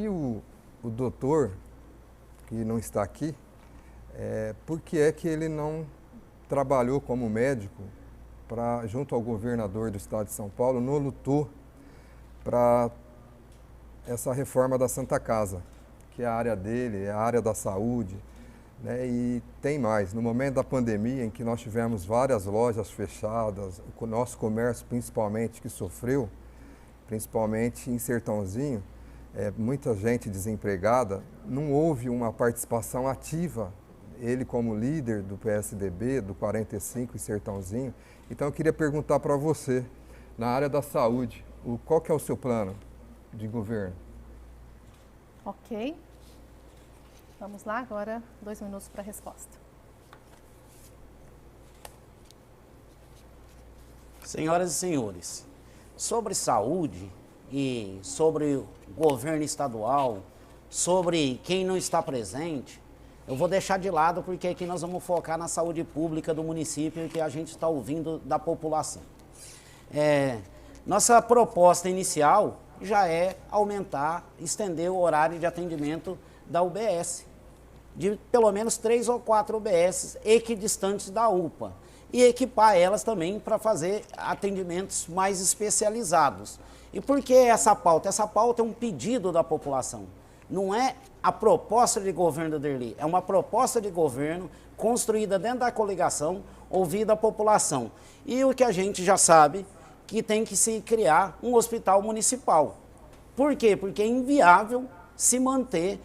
o doutor, que não está aqui, por que é que ele não trabalhou como médico junto ao governador do estado de São Paulo, não lutou para essa reforma da Santa Casa, que é a área dele, é a área da saúde, né? E tem mais, no momento da pandemia em que nós tivemos várias lojas fechadas, o nosso comércio principalmente que sofreu, principalmente em Sertãozinho, muita gente desempregada, não houve uma participação ativa, ele como líder do PSDB, do 45 em Sertãozinho. Então eu queria perguntar para você, na área da saúde, qual que é o seu plano de governo? Ok. Vamos lá, agora 2 minutos para a resposta. Senhoras e senhores, sobre saúde e sobre o governo estadual, sobre quem não está presente, eu vou deixar de lado porque aqui nós vamos focar na saúde pública do município que a gente está ouvindo da população. Nossa proposta inicial já é aumentar, estender o horário de atendimento da UBS, de pelo menos 3 ou 4 UBS equidistantes da UPA, e equipar elas também para fazer atendimentos mais especializados. E por que essa pauta? Essa pauta é um pedido da população. não é a proposta de governo do Derli, é uma proposta de governo construída dentro da coligação, ouvida a população. E o que a gente já sabe, que tem que se criar um hospital municipal. Por quê? Porque é inviável se manter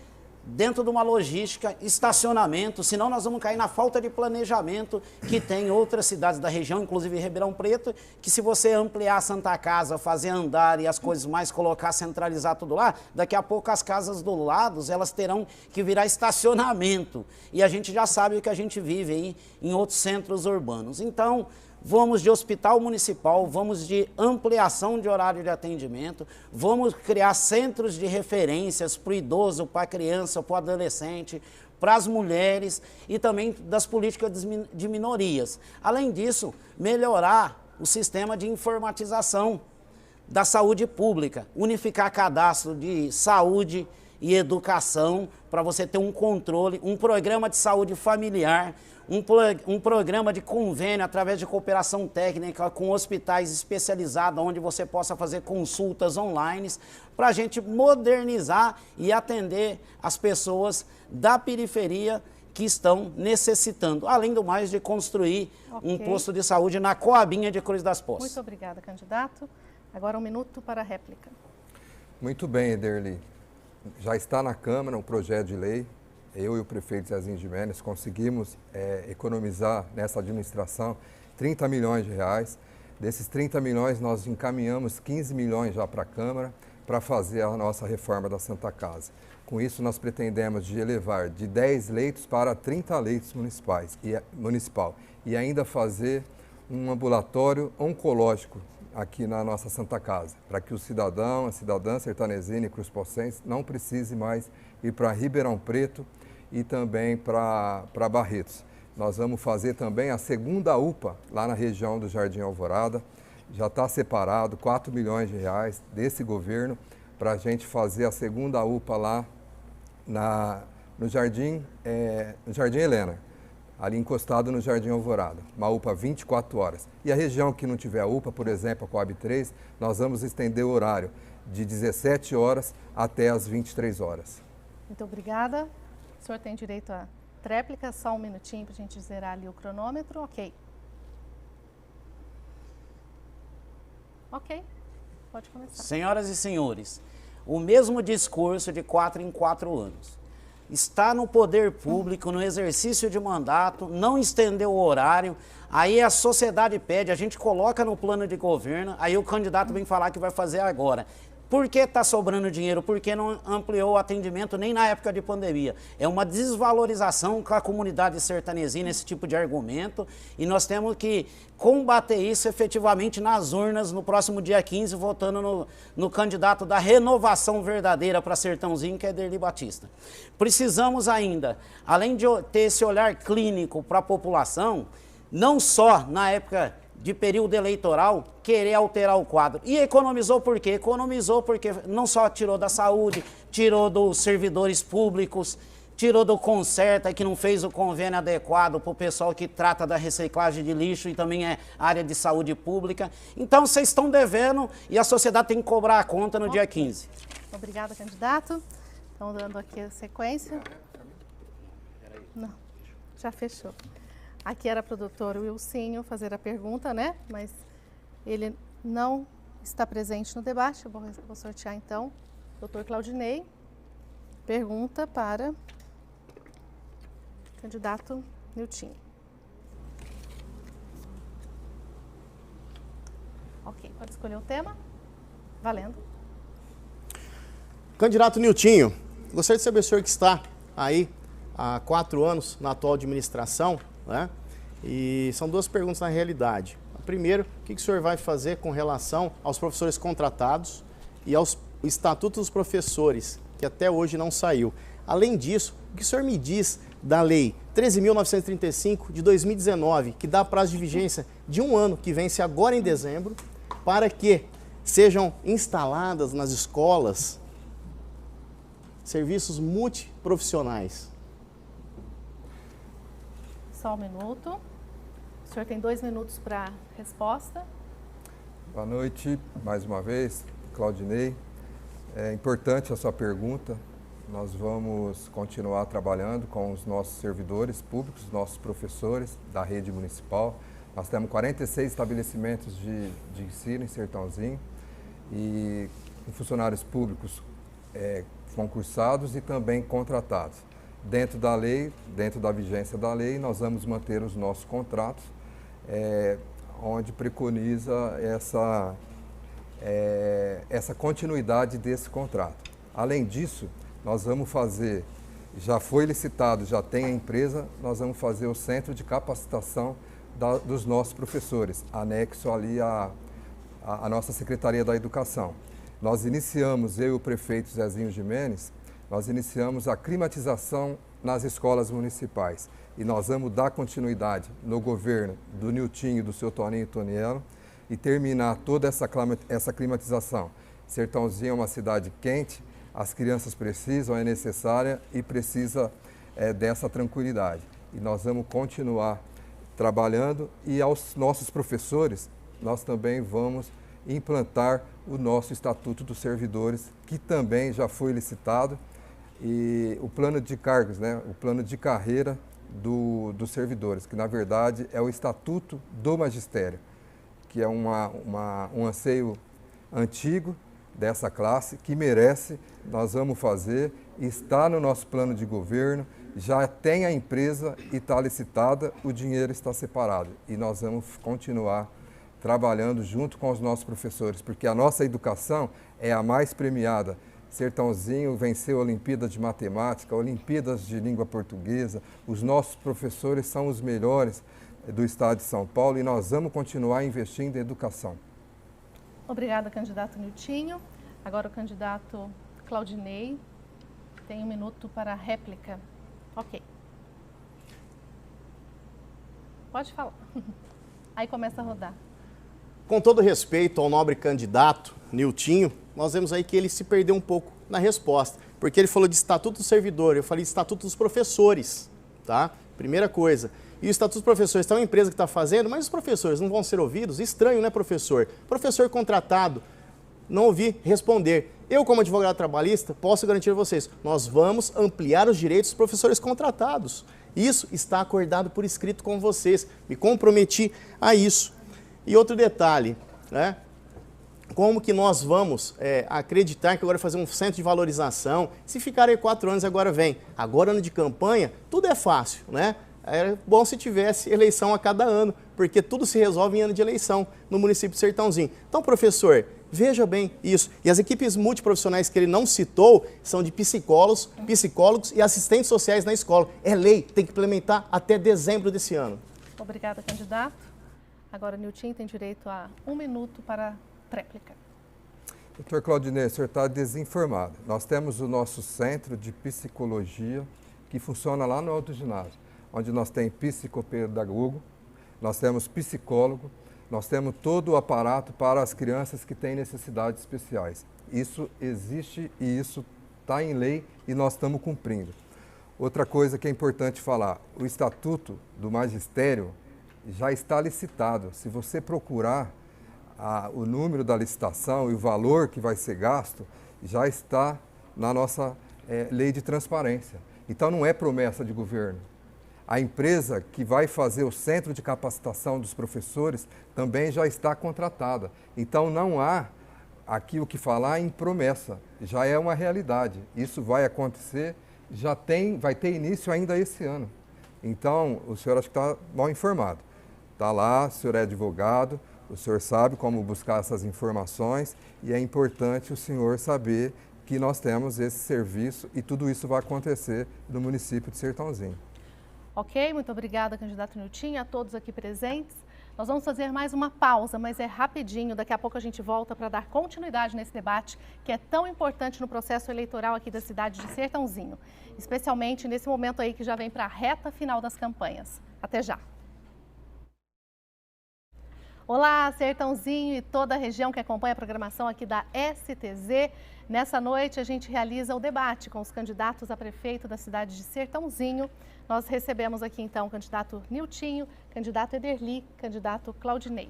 dentro de uma logística, estacionamento, senão nós vamos cair na falta de planejamento que tem em outras cidades da região, inclusive Ribeirão Preto, que se você ampliar a Santa Casa, fazer andar e as coisas mais, colocar, centralizar tudo lá, daqui a pouco as casas do lado, elas terão que virar estacionamento. E a gente já sabe o que a gente vive aí em outros centros urbanos. Então, vamos de hospital municipal, vamos de ampliação de horário de atendimento, vamos criar centros de referências para o idoso, para a criança, para o adolescente, para as mulheres e também das políticas de minorias. Além disso, melhorar o sistema de informatização da saúde pública, unificar cadastro de saúde e educação para você ter um controle, um programa de saúde familiar, um programa de convênio através de cooperação técnica com hospitais especializados, onde você possa fazer consultas online, para a gente modernizar e atender as pessoas da periferia que estão necessitando, além do mais de construir um posto de saúde na Coabinha de Cruz das Posses. Muito obrigada, candidato. Agora 1 minuto para a réplica. Muito bem, Ederli. Já está na Câmara um projeto de lei. Eu e o prefeito Zezinho Gimenez conseguimos economizar nessa administração 30 milhões de reais. Desses 30 milhões, nós encaminhamos 15 milhões já para a Câmara para fazer a nossa reforma da Santa Casa. Com isso, nós pretendemos de elevar de 10 leitos para 30 leitos municipal e ainda fazer um ambulatório oncológico aqui na nossa Santa Casa, para que o cidadão, a cidadã sertanezina e cruzpossense não precise mais ir para Ribeirão Preto e também para Barretos. Nós vamos fazer também a segunda UPA lá na região do Jardim Alvorada. Já está separado 4 milhões de reais desse governo para a gente fazer a segunda UPA lá no Jardim Helena, ali encostado no Jardim Alvorada, uma UPA 24 horas. E a região que não tiver UPA, por exemplo, a Coab 3, nós vamos estender o horário de 17 horas até as 23 horas. Muito obrigada. O senhor tem direito à tréplica, só 1 minutinho para a gente zerar ali o cronômetro. Ok. Ok, pode começar. Senhoras e senhores, o mesmo discurso de 4 em 4 anos. Está no poder público, no exercício de mandato, não estendeu o horário, aí a sociedade pede, a gente coloca no plano de governo, aí o candidato vem falar que vai fazer agora. Por que está sobrando dinheiro? Por que não ampliou o atendimento nem na época de pandemia? É uma desvalorização com a comunidade sertanezina, esse tipo de argumento, e nós temos que combater isso efetivamente nas urnas no próximo dia 15, votando no candidato da renovação verdadeira para Sertãozinho, que é Ederli Batista. Precisamos ainda, além de ter esse olhar clínico para a população, não só na época de período eleitoral, querer alterar o quadro. E economizou por quê? Economizou porque não só tirou da saúde, tirou dos servidores públicos, tirou do Conserta, que não fez o convênio adequado para o pessoal que trata da reciclagem de lixo e também é área de saúde pública. Então, vocês estão devendo e a sociedade tem que cobrar a conta no dia 15. Obrigada, candidato. Estão dando aqui a sequência. Não, já fechou. Aqui era para o doutor Wilsinho fazer a pergunta, né? Mas ele não está presente no debate. Eu vou sortear, então, doutor Claudinei. Pergunta para o candidato Niltinho. Ok, pode escolher o tema. Valendo. Candidato Niltinho, gostaria de saber o senhor que está aí há 4 anos na atual administração, né? E são 2 perguntas na realidade. Primeiro, o que o senhor vai fazer com relação aos professores contratados e aos estatutos dos professores, que até hoje não saiu? Além disso, o que o senhor me diz da Lei 13.935 de 2019, que dá prazo de vigência de 1 ano, que vence agora em dezembro, para que sejam instaladas nas escolas serviços multiprofissionais? Só 1 minuto. O senhor tem 2 minutos para resposta. Boa noite, mais uma vez, Claudinei. É importante a sua pergunta. nós vamos continuar trabalhando com os nossos servidores públicos, nossos professores da rede municipal. Nós temos 46 estabelecimentos de ensino em Sertãozinho e funcionários públicos concursados e também contratados. Dentro da lei, dentro da vigência da lei, nós vamos manter os nossos contratos, onde preconiza essa continuidade desse contrato. Além disso, nós vamos fazer, já foi licitado, já tem a empresa, nós vamos fazer o centro de capacitação dos nossos professores, anexo ali à nossa Secretaria da Educação. Nós iniciamos, eu e o prefeito Zezinho Gimenez, nós iniciamos a climatização nas escolas municipais e nós vamos dar continuidade no governo do Niltinho, do seu Toninho Toniello e terminar toda essa climatização. Sertãozinho é uma cidade quente, as crianças precisam, é necessária e precisa dessa tranquilidade. E nós vamos continuar trabalhando e aos nossos professores nós também vamos implantar o nosso Estatuto dos Servidores, que também já foi licitado, e o plano de cargos, né, o plano de carreira dos servidores, que na verdade é o Estatuto do Magistério, que é um anseio antigo dessa classe, que merece, nós vamos fazer, está no nosso plano de governo, já tem a empresa e está licitada, o dinheiro está separado e nós vamos continuar trabalhando junto com os nossos professores, porque a nossa educação é a mais premiada. Sertãozinho venceu Olimpíadas de Matemática, Olimpíadas de Língua Portuguesa, os nossos professores são os melhores do estado de São Paulo e nós vamos continuar investindo em educação. Obrigada, candidato Niltinho. Agora o candidato Claudinei tem 1 minuto para a réplica. Ok. Pode falar. Aí começa a rodar. Com todo respeito ao nobre candidato Niltinho, nós vemos aí que ele se perdeu um pouco na resposta, porque ele falou de Estatuto do Servidor, eu falei de Estatuto dos Professores, tá? Primeira coisa. E o Estatuto dos Professores está uma empresa que está fazendo, mas os professores não vão ser ouvidos? Estranho, né, professor? Professor contratado, não ouvi responder. Eu, como advogado trabalhista, posso garantir a vocês, nós vamos ampliar os direitos dos professores contratados. Isso está acordado por escrito com vocês, me comprometi a isso. E outro detalhe, né? Como que nós vamos acreditar que agora fazer um centro de valorização, se ficar aí 4 anos agora vem. Agora, ano de campanha, tudo é fácil, né? É bom se tivesse eleição a cada ano, porque tudo se resolve em ano de eleição no município de Sertãozinho. Então, professor, veja bem isso. E as equipes multiprofissionais que ele não citou são de psicólogos e assistentes sociais na escola. É lei, tem que implementar até dezembro desse ano. Obrigada, candidato. Agora, Niltinho tem direito a 1 minuto para réplica. Doutor Claudinei, o senhor está desinformado. Nós temos o nosso centro de psicologia que funciona lá no Alto Ginásio, onde nós temos psicopedagogo, nós temos psicólogo, nós temos todo o aparato para as crianças que têm necessidades especiais. Isso existe e isso está em lei e nós estamos cumprindo. Outra coisa que é importante falar, o Estatuto do Magistério já está licitado. Se você procurar o número da licitação e o valor que vai ser gasto, já está na nossa lei de transparência. Então não é promessa de governo. A empresa que vai fazer o centro de capacitação dos professores também já está contratada. Então não há aqui o que falar em promessa, já é uma realidade. Isso vai acontecer, vai ter início ainda esse ano. Então o senhor acho que está mal informado. Está lá, o senhor é advogado, o senhor sabe como buscar essas informações e é importante o senhor saber que nós temos esse serviço e tudo isso vai acontecer no município de Sertãozinho. Ok, muito obrigada, candidato Niltinho, a todos aqui presentes. Nós vamos fazer mais uma pausa, mas é rapidinho. Daqui a pouco a gente volta para dar continuidade nesse debate que é tão importante no processo eleitoral aqui da cidade de Sertãozinho, especialmente nesse momento aí que já vem para a reta final das campanhas. Até já! Olá, Sertãozinho e toda a região que acompanha a programação aqui da STZ. Nessa noite a gente realiza o debate com os candidatos a prefeito da cidade de Sertãozinho. Nós recebemos aqui então o candidato Niltinho, candidato Ederli, candidato Claudinei.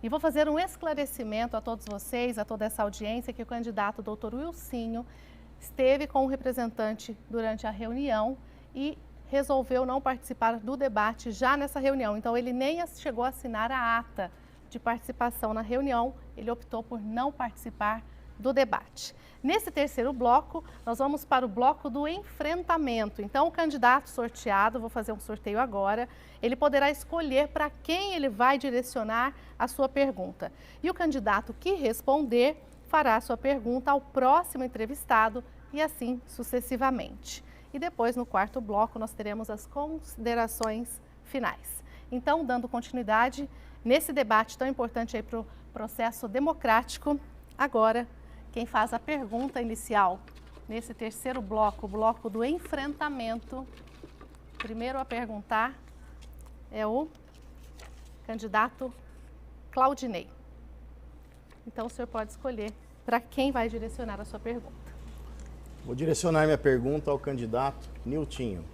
E vou fazer um esclarecimento a todos vocês, a toda essa audiência, que o candidato Dr. Wilsinho esteve com o representante durante a reunião e resolveu não participar do debate já nessa reunião. Então, ele nem chegou a assinar a ata de participação na reunião, ele optou por não participar do debate. Nesse terceiro bloco, nós vamos para o bloco do enfrentamento. Então, o candidato sorteado, vou fazer um sorteio agora, ele poderá escolher para quem ele vai direcionar a sua pergunta. E o candidato que responder fará a sua pergunta ao próximo entrevistado e assim sucessivamente. E depois, no quarto bloco, nós teremos as considerações finais. Então, dando continuidade nesse debate tão importante aí para o processo democrático, agora, quem faz a pergunta inicial nesse terceiro bloco, o bloco do enfrentamento, primeiro a perguntar é o candidato Claudinei. Então, o senhor pode escolher para quem vai direcionar a sua pergunta. Vou direcionar minha pergunta ao candidato Niltinho.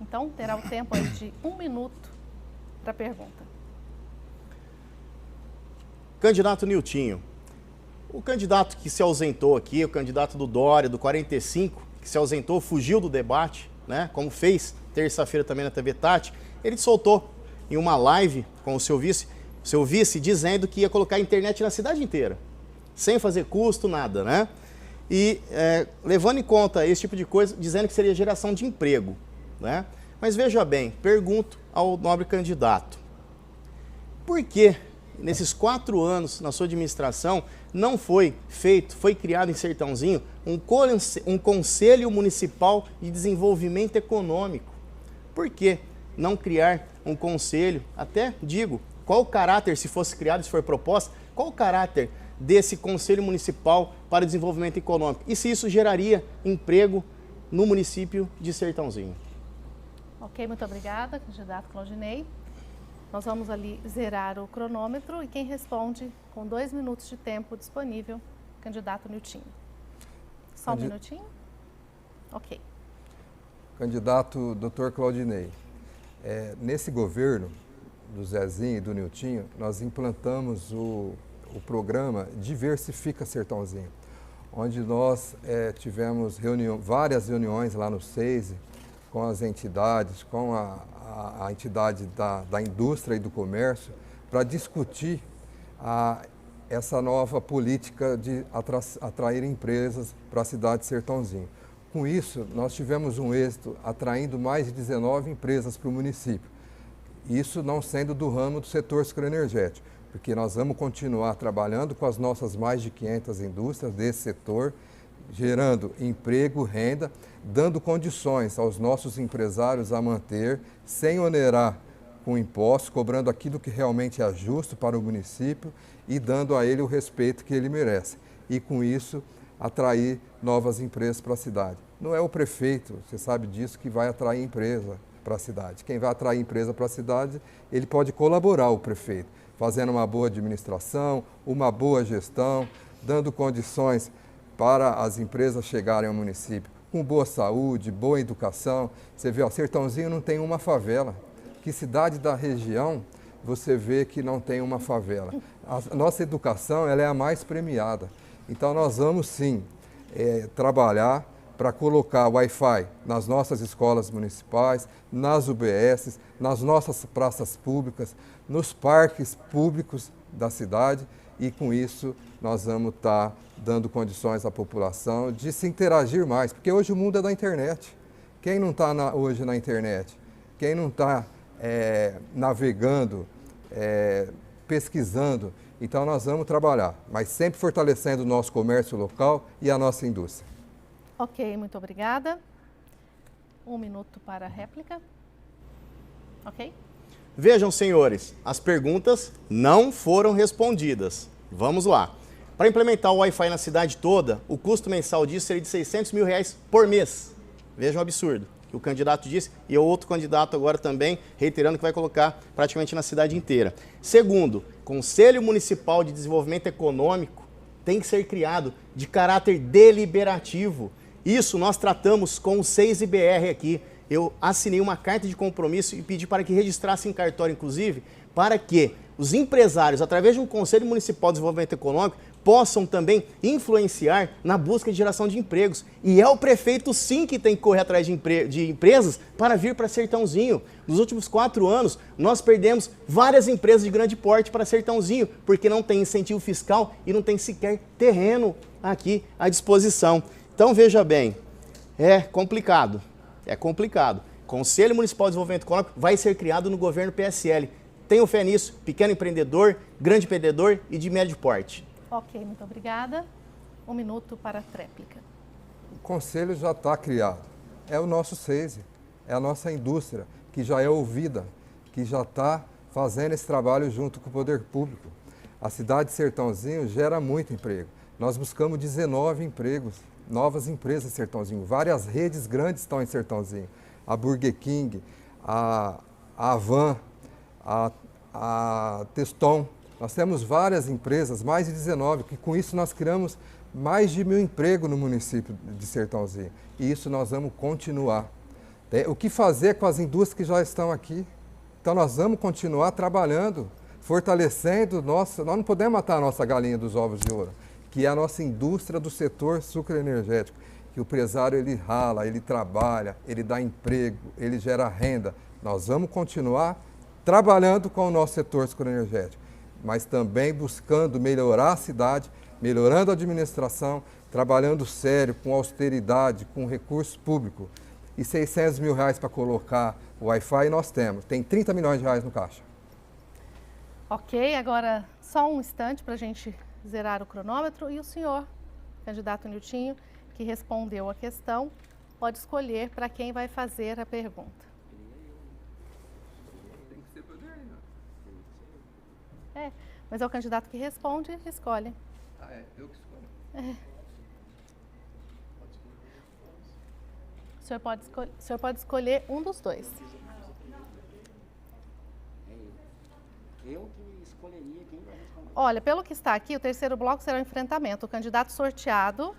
Então, terá o tempo aí de 1 minuto para a pergunta. Candidato Niltinho, o candidato que se ausentou aqui, o candidato do Dória, do 45, que se ausentou, fugiu do debate, né? Como fez terça-feira também na TV Tati, ele soltou em uma live com o seu vice dizendo que ia colocar a internet na cidade inteira, sem fazer custo, nada, né? E levando em conta esse tipo de coisa, dizendo que seria geração de emprego, né? Mas veja bem, pergunto ao nobre candidato, por que nesses 4 anos na sua administração não foi criado em Sertãozinho um Conselho Municipal de Desenvolvimento Econômico? Por que não criar um conselho? Até digo, qual o caráter, se fosse criado, se for proposta, qual o caráter desse Conselho Municipal para Desenvolvimento Econômico? E se isso geraria emprego no município de Sertãozinho? Ok, muito obrigada, candidato Claudinei. Nós vamos ali zerar o cronômetro e quem responde com 2 minutos de tempo disponível, candidato Niltinho. Só um minutinho? Ok. Candidato Dr. Claudinei, nesse governo do Zezinho e do Niltinho, nós implantamos o programa Diversifica Sertãozinho, onde nós tivemos várias reuniões lá no SEISE, com as entidades, com a entidade da indústria e do comércio, para discutir essa nova política de atrair empresas para a cidade de Sertãozinho. Com isso, nós tivemos um êxito atraindo mais de 19 empresas para o município. Isso não sendo do ramo do setor sucroenergético, porque nós vamos continuar trabalhando com as nossas mais de 500 indústrias desse setor, gerando emprego, renda, dando condições aos nossos empresários a manter, sem onerar com impostos, cobrando aquilo que realmente é justo para o município e dando a ele o respeito que ele merece. E com isso, atrair novas empresas para a cidade. Não é o prefeito, você sabe disso, que vai atrair empresa para a cidade. Quem vai atrair empresa para a cidade, ele pode colaborar o prefeito, fazendo uma boa administração, uma boa gestão, dando condições para as empresas chegarem ao município com boa saúde, boa educação. Você vê, Sertãozinho não tem uma favela. Que cidade da região você vê que não tem uma favela? A nossa educação ela é a mais premiada. Então nós vamos sim trabalhar para colocar Wi-Fi nas nossas escolas municipais, nas UBSs, nas nossas praças públicas, nos parques públicos da cidade e com isso nós vamos estar dando condições à população de se interagir mais, porque hoje o mundo é da internet. Quem não está hoje na internet? Quem não está navegando, pesquisando? Então nós vamos trabalhar, mas sempre fortalecendo o nosso comércio local e a nossa indústria. Ok, muito obrigada. 1 minuto para a réplica. Ok? Vejam, senhores, as perguntas não foram respondidas. Vamos lá. Para implementar o Wi-Fi na cidade toda, o custo mensal disso seria de R$600 mil por mês. Vejam o absurdo que o candidato disse e o outro candidato agora também reiterando que vai colocar praticamente na cidade inteira. Segundo, Conselho Municipal de Desenvolvimento Econômico tem que ser criado de caráter deliberativo. Isso nós tratamos com o SEISE-BR aqui. Eu assinei uma carta de compromisso e pedi para que registrasse em cartório, inclusive, para que os empresários, através de um Conselho Municipal de Desenvolvimento Econômico, possam também influenciar na busca de geração de empregos. E é o prefeito sim que tem que correr atrás de empresas para vir para Sertãozinho. Nos últimos 4 anos, nós perdemos várias empresas de grande porte para Sertãozinho, porque não tem incentivo fiscal e não tem sequer terreno aqui à disposição. Então veja bem, é complicado. Conselho Municipal de Desenvolvimento Econômico vai ser criado no governo PSL. Tenham fé nisso, pequeno empreendedor, grande empreendedor e de médio porte. Ok, muito obrigada. 1 minuto para a tréplica. O conselho já está criado. É o nosso SEISE, é a nossa indústria, que já é ouvida, que já está fazendo esse trabalho junto com o poder público. A cidade de Sertãozinho gera muito emprego. Nós buscamos 19 empregos, novas empresas em Sertãozinho. Várias redes grandes estão em Sertãozinho. A Burger King, a Avan, a Teston. Nós temos várias empresas, mais de 19, que com isso nós criamos mais de 1000 empregos no município de Sertãozinho. E isso nós vamos continuar. O que fazer com as indústrias que já estão aqui? Então nós vamos continuar trabalhando, fortalecendo nós não podemos matar a nossa galinha dos ovos de ouro, que é a nossa indústria do setor sucroenergético, que o empresário ele rala, ele trabalha, ele dá emprego, ele gera renda. Nós vamos continuar trabalhando com o nosso setor sucroenergético, mas também buscando melhorar a cidade, melhorando a administração, trabalhando sério, com austeridade, com recurso público. E 600 mil reais para colocar o Wi-Fi nós temos. Tem 30 milhões de reais no caixa. Ok, agora só um instante para a gente zerar o cronômetro. E o senhor, candidato Niltinho, que respondeu a questão, pode escolher para quem vai fazer a pergunta. É, mas é o candidato que responde e escolhe. Ah, é? Eu que escolho? É. O senhor pode escolher um dos dois. Eu que escolheria quem vai responder. Olha, pelo que está aqui, o terceiro bloco será o enfrentamento. O candidato sorteado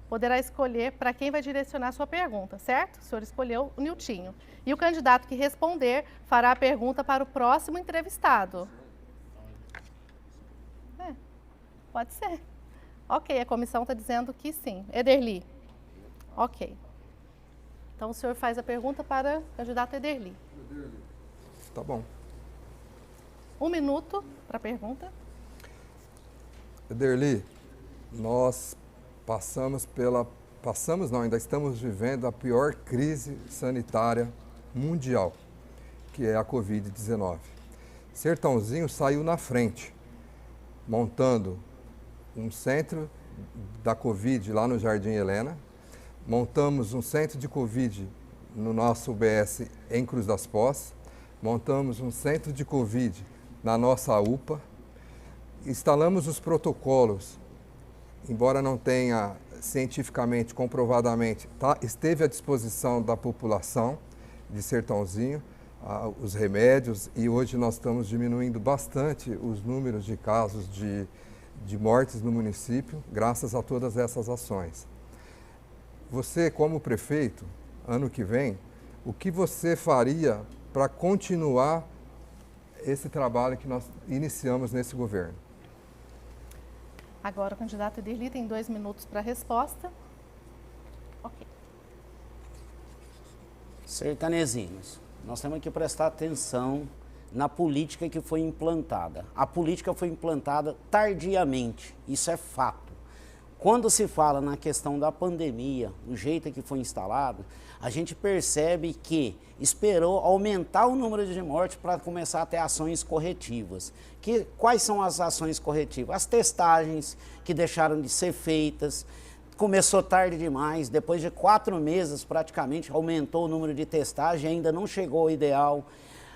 poderá escolher para quem vai direcionar a sua pergunta, certo? O senhor escolheu o Niltinho. E o candidato que responder fará a pergunta para o próximo entrevistado. Pode ser. Ok, a comissão está dizendo que sim. Ederli. Ok. Então o senhor faz a pergunta para o candidato Ederli. Tá bom. 1 minuto para a pergunta. Ederli, nós ainda estamos vivendo a pior crise sanitária mundial, que é a Covid-19. Sertãozinho saiu na frente, montando um centro da Covid lá no Jardim Helena, montamos um centro de Covid no nosso UBS em Cruz das Pós, montamos um centro de Covid na nossa UPA, instalamos os protocolos, embora não tenha cientificamente, comprovadamente, esteve à disposição da população de Sertãozinho, os remédios, e hoje nós estamos diminuindo bastante os números de casos de mortes no município, graças a todas essas ações. Você, como prefeito, ano que vem, o que você faria para continuar esse trabalho que nós iniciamos nesse governo? Agora o candidato Ederli tem 2 minutos para a resposta. Ok. Sertanezinhos, nós temos que prestar atenção na política que foi implantada. A política foi implantada tardiamente, isso é fato. Quando se fala na questão da pandemia, o jeito que foi instalado, a gente percebe que esperou aumentar o número de mortes para começar a ter ações corretivas. Quais são as ações corretivas? As testagens que deixaram de ser feitas, começou tarde demais, depois de 4 meses praticamente aumentou o número de testagem, ainda não chegou ao ideal.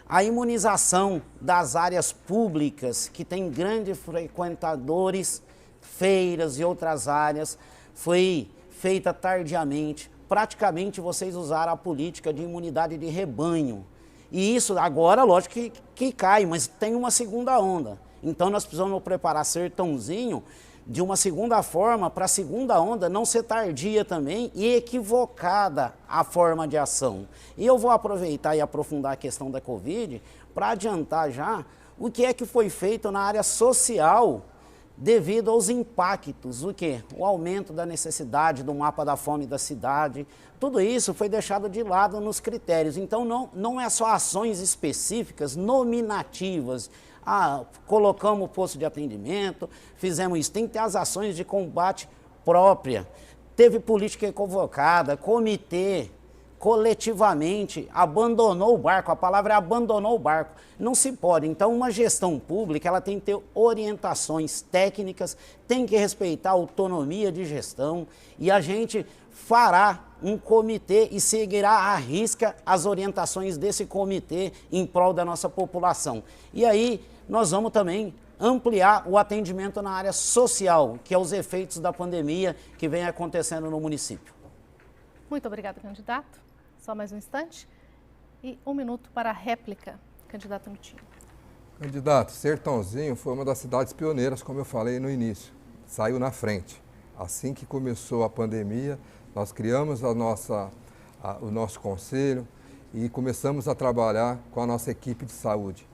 A imunização das áreas públicas, que tem grandes frequentadores, feiras e outras áreas, foi feita tardiamente. Praticamente vocês usaram a política de imunidade de rebanho. E isso agora, lógico que cai, mas tem uma segunda onda. Então nós precisamos preparar Sertãozinho de uma segunda forma, para a segunda onda não ser tardia também e equivocada a forma de ação. E eu vou aproveitar e aprofundar a questão da Covid para adiantar já o que é que foi feito na área social devido aos impactos, o quê? O aumento da necessidade do mapa da fome da cidade, tudo isso foi deixado de lado nos critérios. Então, não é só ações específicas, nominativas. Colocamos posto de atendimento, fizemos isso. Tem que ter as ações de combate própria. Teve política equivocada, comitê, coletivamente, abandonou o barco. A palavra é abandonou o barco. Não se pode. Então, uma gestão pública, ela tem que ter orientações técnicas, tem que respeitar a autonomia de gestão, e a gente fará um comitê e seguirá à risca as orientações desse comitê em prol da nossa população. E aí, nós vamos também ampliar o atendimento na área social, que é os efeitos da pandemia que vem acontecendo no município. Muito obrigada, candidato. Só mais um instante. E 1 minuto para a réplica, candidato Nutinho. Candidato, Sertãozinho foi uma das cidades pioneiras, como eu falei no início. Saiu na frente. Assim que começou a pandemia, nós criamos o nosso conselho e começamos a trabalhar com a nossa equipe de saúde.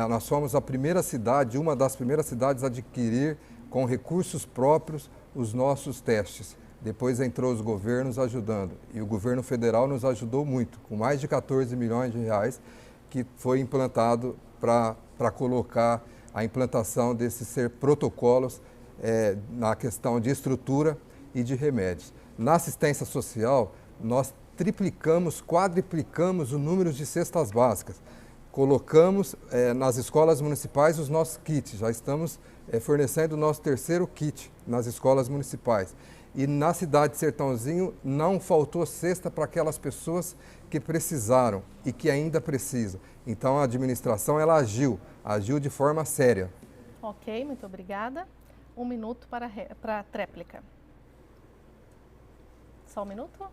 Nós fomos a primeira cidade, uma das primeiras cidades a adquirir com recursos próprios os nossos testes. Depois entrou os governos ajudando, e o governo federal nos ajudou muito, com mais de 14 milhões de reais que foi implantado para colocar a implantação desses protocolos na questão de estrutura e de remédios. Na assistência social, nós triplicamos, quadriplicamos o número de cestas básicas. Colocamos nas escolas municipais os nossos kits, já estamos fornecendo o nosso 3º kit nas escolas municipais. E na cidade de Sertãozinho não faltou cesta para aquelas pessoas que precisaram e que ainda precisam. Então a administração ela agiu de forma séria. Ok, muito obrigada. 1 minuto para a tréplica. Só 1 minuto?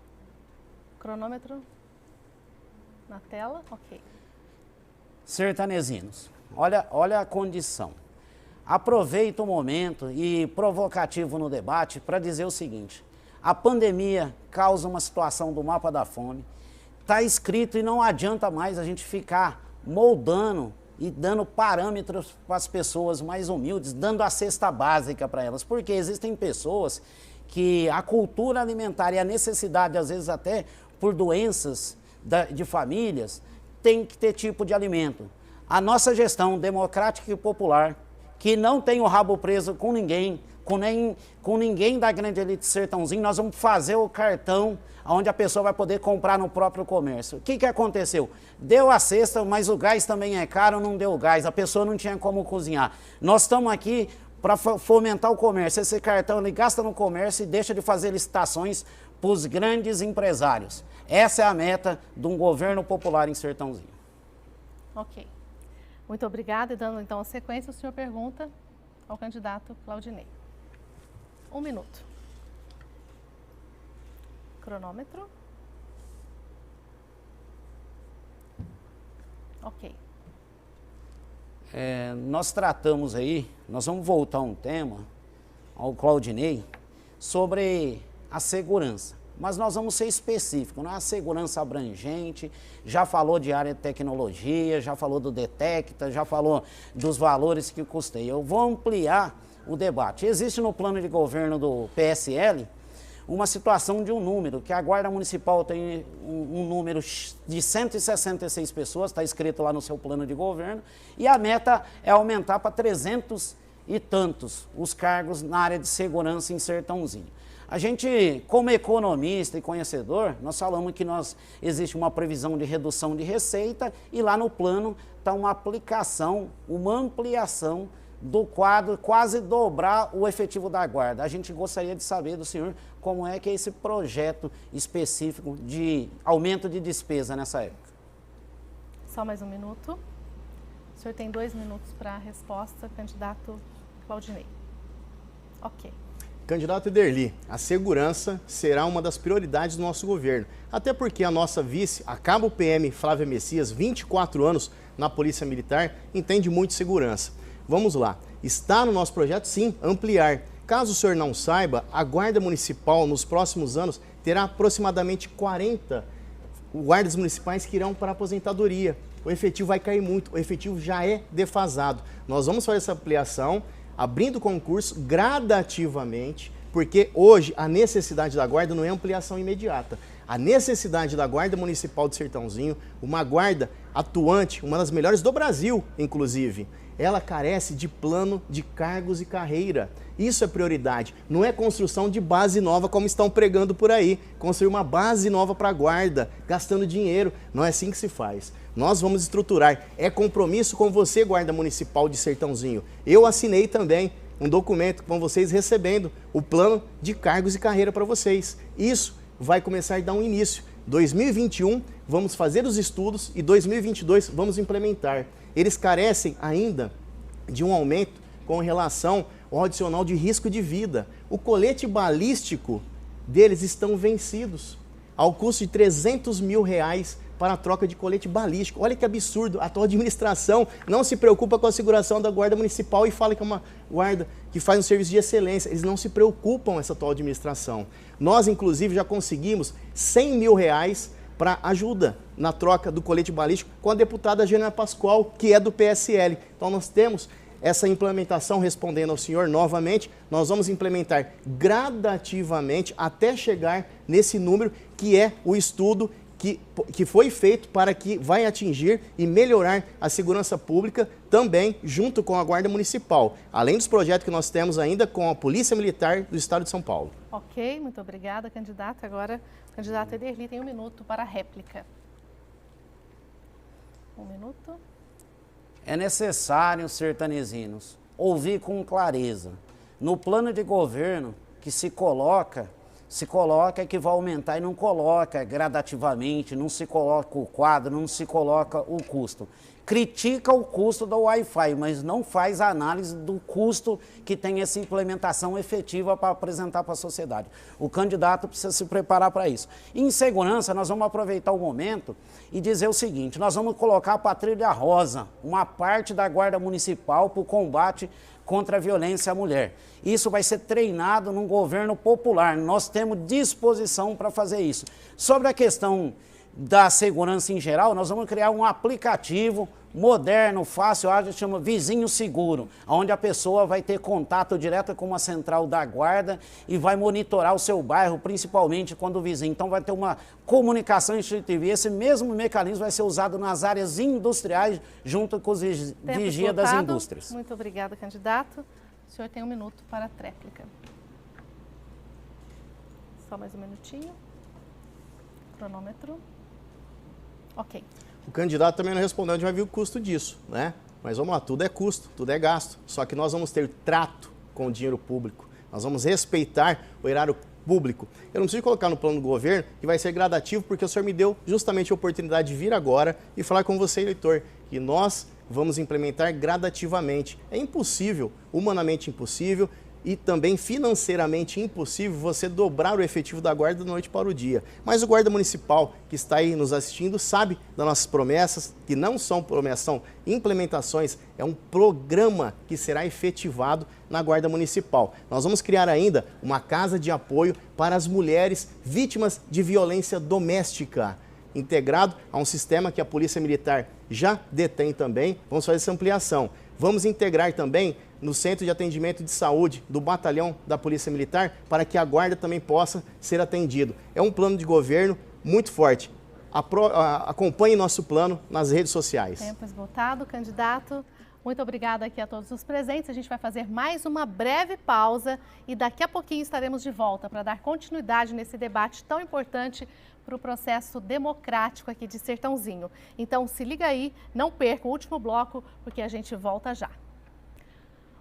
Cronômetro na tela? Ok. Sertanezinos, olha a condição. Aproveito o momento e provocativo no debate para dizer o seguinte: a pandemia causa uma situação do mapa da fome, está escrito e não adianta mais a gente ficar moldando e dando parâmetros para as pessoas mais humildes, dando a cesta básica para elas, porque existem pessoas que a cultura alimentar e a necessidade, às vezes até por doenças de famílias, tem que ter tipo de alimento. A nossa gestão democrática e popular, que não tem o rabo preso com ninguém, com ninguém da grande elite Sertãozinho, nós vamos fazer o cartão onde a pessoa vai poder comprar no próprio comércio. O que aconteceu? Deu a cesta, mas o gás também é caro, não deu gás, a pessoa não tinha como cozinhar. Nós estamos aqui para fomentar o comércio. Esse cartão ele gasta no comércio e deixa de fazer licitações para os grandes empresários. Essa é a meta de um governo popular em Sertãozinho. Ok. Muito obrigada. E dando então a sequência, o senhor pergunta ao candidato Claudinei. 1 minuto. Cronômetro. Ok. Nós tratamos aí, nós vamos voltar a um tema, ao Claudinei, sobre a segurança. Mas nós vamos ser específicos, não é a segurança abrangente, já falou de área de tecnologia, já falou do Detecta, já falou dos valores que custei. Eu vou ampliar o debate. Existe no plano de governo do PSL uma situação de um número, que a Guarda Municipal tem um número de 166 pessoas, está escrito lá no seu plano de governo, e a meta é aumentar para 300 e tantos os cargos na área de segurança em Sertãozinho. A gente, como economista e conhecedor, nós falamos que existe uma previsão de redução de receita e lá no plano está uma aplicação, uma ampliação do quadro, quase dobrar o efetivo da guarda. A gente gostaria de saber do senhor como é que é esse projeto específico de aumento de despesa nessa época. Só mais 1 minuto. O senhor tem 2 minutos para a resposta, candidato Claudinei. Ok. Candidato Ederli, a segurança será uma das prioridades do nosso governo. Até porque a nossa vice, a cabo PM Flávia Messias, 24 anos na Polícia Militar, entende muito de segurança. Vamos lá. Está no nosso projeto, sim, ampliar. Caso o senhor não saiba, a Guarda Municipal, nos próximos anos, terá aproximadamente 40 guardas municipais que irão para a aposentadoria. O efetivo vai cair muito, o efetivo já é defasado. Nós vamos fazer essa ampliação. abrindo concurso gradativamente, porque hoje a necessidade da guarda não é ampliação imediata. A necessidade da Guarda Municipal de Sertãozinho, uma guarda atuante, uma das melhores do Brasil, inclusive, ela carece de plano de cargos e carreira. Isso é prioridade. Não é construção de base nova como estão pregando por aí. Construir uma base nova para a guarda, gastando dinheiro. Não é assim que se faz. Nós vamos estruturar. É compromisso com você, Guarda Municipal de Sertãozinho. Eu assinei também um documento com vocês recebendo o plano de cargos e carreira para vocês. Isso vai começar a dar um início. 2021 vamos fazer os estudos e 2022 vamos implementar. Eles carecem ainda de um aumento com relação ao adicional de risco de vida. O colete balístico deles estão vencidos ao custo de R$300 mil para a troca de colete balístico. Olha que absurdo, a atual administração não se preocupa com a segurança da Guarda Municipal e fala que é uma guarda que faz um serviço de excelência. Eles não se preocupam, essa atual administração. Nós, inclusive, já conseguimos R$100 mil para ajuda na troca do colete balístico com a deputada Gênia Pascoal, que é do PSL. Então nós temos essa implementação, respondendo ao senhor novamente, nós vamos implementar gradativamente até chegar nesse número que é o estudo que foi feito para que vai atingir e melhorar a segurança pública também junto com a Guarda Municipal, além dos projetos que nós temos ainda com a Polícia Militar do Estado de São Paulo. Ok, muito obrigada, candidato. Agora, o candidato Ederli tem 1 minuto para a réplica. 1 minuto. É necessário, sertanezinos, ouvir com clareza. No plano de governo que se coloca que vai aumentar e não coloca gradativamente, não se coloca o quadro, não se coloca o custo. Critica o custo do Wi-Fi, mas não faz a análise do custo que tem essa implementação efetiva para apresentar para a sociedade. O candidato precisa se preparar para isso. Em segurança, nós vamos aproveitar o momento e dizer o seguinte, nós vamos colocar a Patrulha Rosa, uma parte da Guarda Municipal para o combate contra a violência à mulher. Isso vai ser treinado num governo popular. Nós temos disposição para fazer isso. Sobre a questão da segurança em geral, nós vamos criar um aplicativo moderno, fácil, ágil, chama Vizinho Seguro, onde a pessoa vai ter contato direto com uma central da guarda e vai monitorar o seu bairro, principalmente quando o vizinho. Então vai ter uma comunicação intuitiva. E esse mesmo mecanismo vai ser usado nas áreas industriais, junto com os vigias das indústrias. Muito obrigada, candidato. O senhor tem 1 minuto para a tréplica. Só mais um minutinho. Cronômetro. Ok. O candidato também não respondeu, a gente vai ver o custo disso, né? Mas vamos lá, tudo é custo, tudo é gasto. Só que nós vamos ter trato com o dinheiro público. Nós vamos respeitar o erário público. Eu não preciso colocar no plano do governo que vai ser gradativo, porque o senhor me deu justamente a oportunidade de vir agora e falar com você, eleitor, que nós vamos implementar gradativamente. É impossível, humanamente impossível, e também financeiramente impossível você dobrar o efetivo da guarda da noite para o dia. Mas o guarda municipal que está aí nos assistindo sabe das nossas promessas, que não são promessas, são implementações, é um programa que será efetivado na guarda municipal. Nós vamos criar ainda uma casa de apoio para as mulheres vítimas de violência doméstica, integrado a um sistema que a Polícia Militar já detém também. Vamos fazer essa ampliação. Vamos integrar também no Centro de Atendimento de Saúde do Batalhão da Polícia Militar para que a guarda também possa ser atendido. É um plano de governo muito forte. Acompanhe nosso plano nas redes sociais. Tempo esgotado, candidato. Muito obrigada aqui a todos os presentes. A gente vai fazer mais uma breve pausa e daqui a pouquinho estaremos de volta para dar continuidade nesse debate tão importante para o processo democrático aqui de Sertãozinho. Então se liga aí, não perca o último bloco, porque a gente volta já.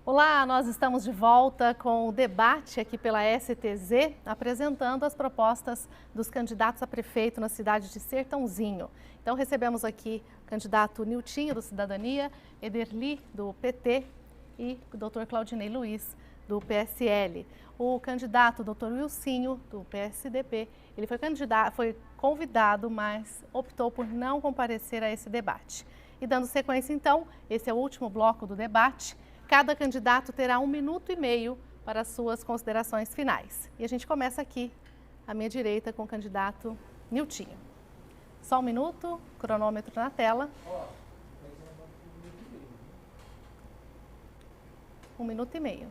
Olá, nós estamos de volta com o debate aqui pela STZ, apresentando as propostas dos candidatos a prefeito na cidade de Sertãozinho. Então recebemos aqui o candidato Niltinho, do Cidadania, Ederli, do PT e o Dr. Claudinei Luiz, do PSL. O candidato Dr. Wilsinho, do PSDB, ele foi convidado, mas optou por não comparecer a esse debate. E dando sequência então, esse é o último bloco do debate. Cada candidato terá 1 minuto e meio para as suas considerações finais. E a gente começa aqui, à minha direita, com o candidato Niltinho. Só 1 minuto, cronômetro na tela. 1 1 minuto e meio.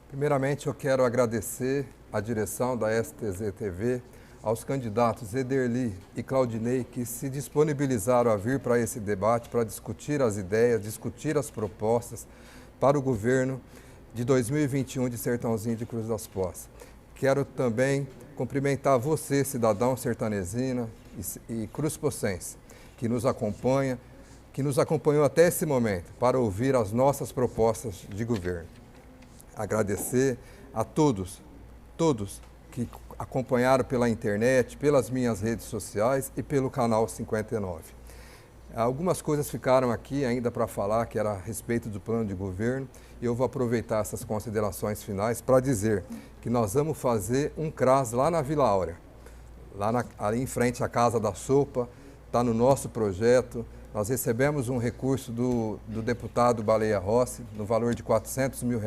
Primeiramente, eu quero agradecer à direção da STZ TV, aos candidatos Ederli e Claudinei, que se disponibilizaram a vir para esse debate, para discutir as ideias, discutir as propostas para o governo de 2021 de Sertãozinho de Cruz das Poças. Quero também cumprimentar você, cidadão sertanezina e cruzpocense, que nos acompanha, que nos acompanhou até esse momento para ouvir as nossas propostas de governo. Agradecer a todos que acompanharam pela internet, pelas minhas redes sociais e pelo canal 59. Algumas coisas ficaram aqui ainda para falar, que era a respeito do plano de governo, e eu vou aproveitar essas considerações finais para dizer que nós vamos fazer um CRAS lá na Vila Áurea, ali em frente à Casa da Sopa, está no nosso projeto. Nós recebemos um recurso do deputado Baleia Rossi, no valor de R$400 mil,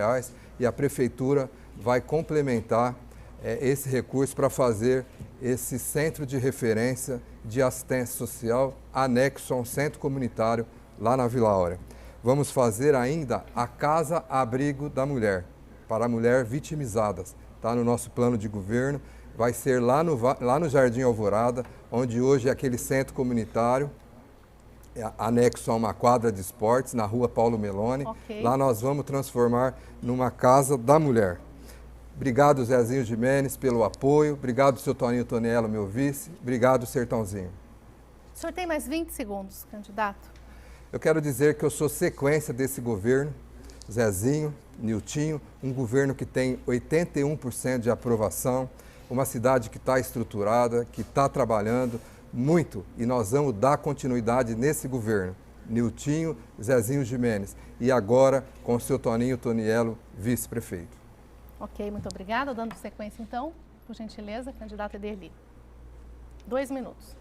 e a Prefeitura vai complementar esse recurso para fazer esse centro de referência de assistência social anexo a um centro comunitário lá na Vila Áurea. Vamos fazer ainda a Casa Abrigo da Mulher, para mulheres vitimizadas. Está no nosso plano de governo, vai ser lá no Jardim Alvorada, onde hoje é aquele centro comunitário, anexo a uma quadra de esportes, na rua Paulo Meloni. Okay. Lá nós vamos transformar numa Casa da Mulher. Obrigado, Zezinho Jimenez, pelo apoio. Obrigado, seu Toninho Toniello, meu vice. Obrigado, Sertãozinho. O senhor tem mais 20 segundos, candidato. Eu quero dizer que eu sou sequência desse governo, Zezinho, Niltinho, um governo que tem 81% de aprovação, uma cidade que está estruturada, que está trabalhando muito, e nós vamos dar continuidade nesse governo. Niltinho, Zezinho Jimenez, e agora com o seu Toninho Toniello, vice-prefeito. Ok, muito obrigada. Dando sequência, então, por gentileza, candidato Ederli. 2 minutos.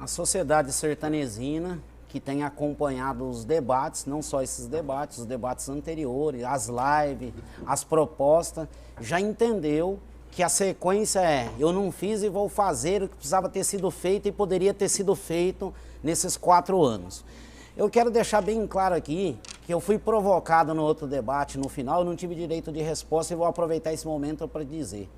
A sociedade sertanezina, que tem acompanhado os debates, não só esses debates, os debates anteriores, as lives, as propostas, já entendeu que a sequência é: eu não fiz e vou fazer o que precisava ter sido feito e poderia ter sido feito nesses 4 anos. Eu quero deixar bem claro aqui que eu fui provocado no outro debate, no final, eu não tive direito de resposta e vou aproveitar esse momento para dizer.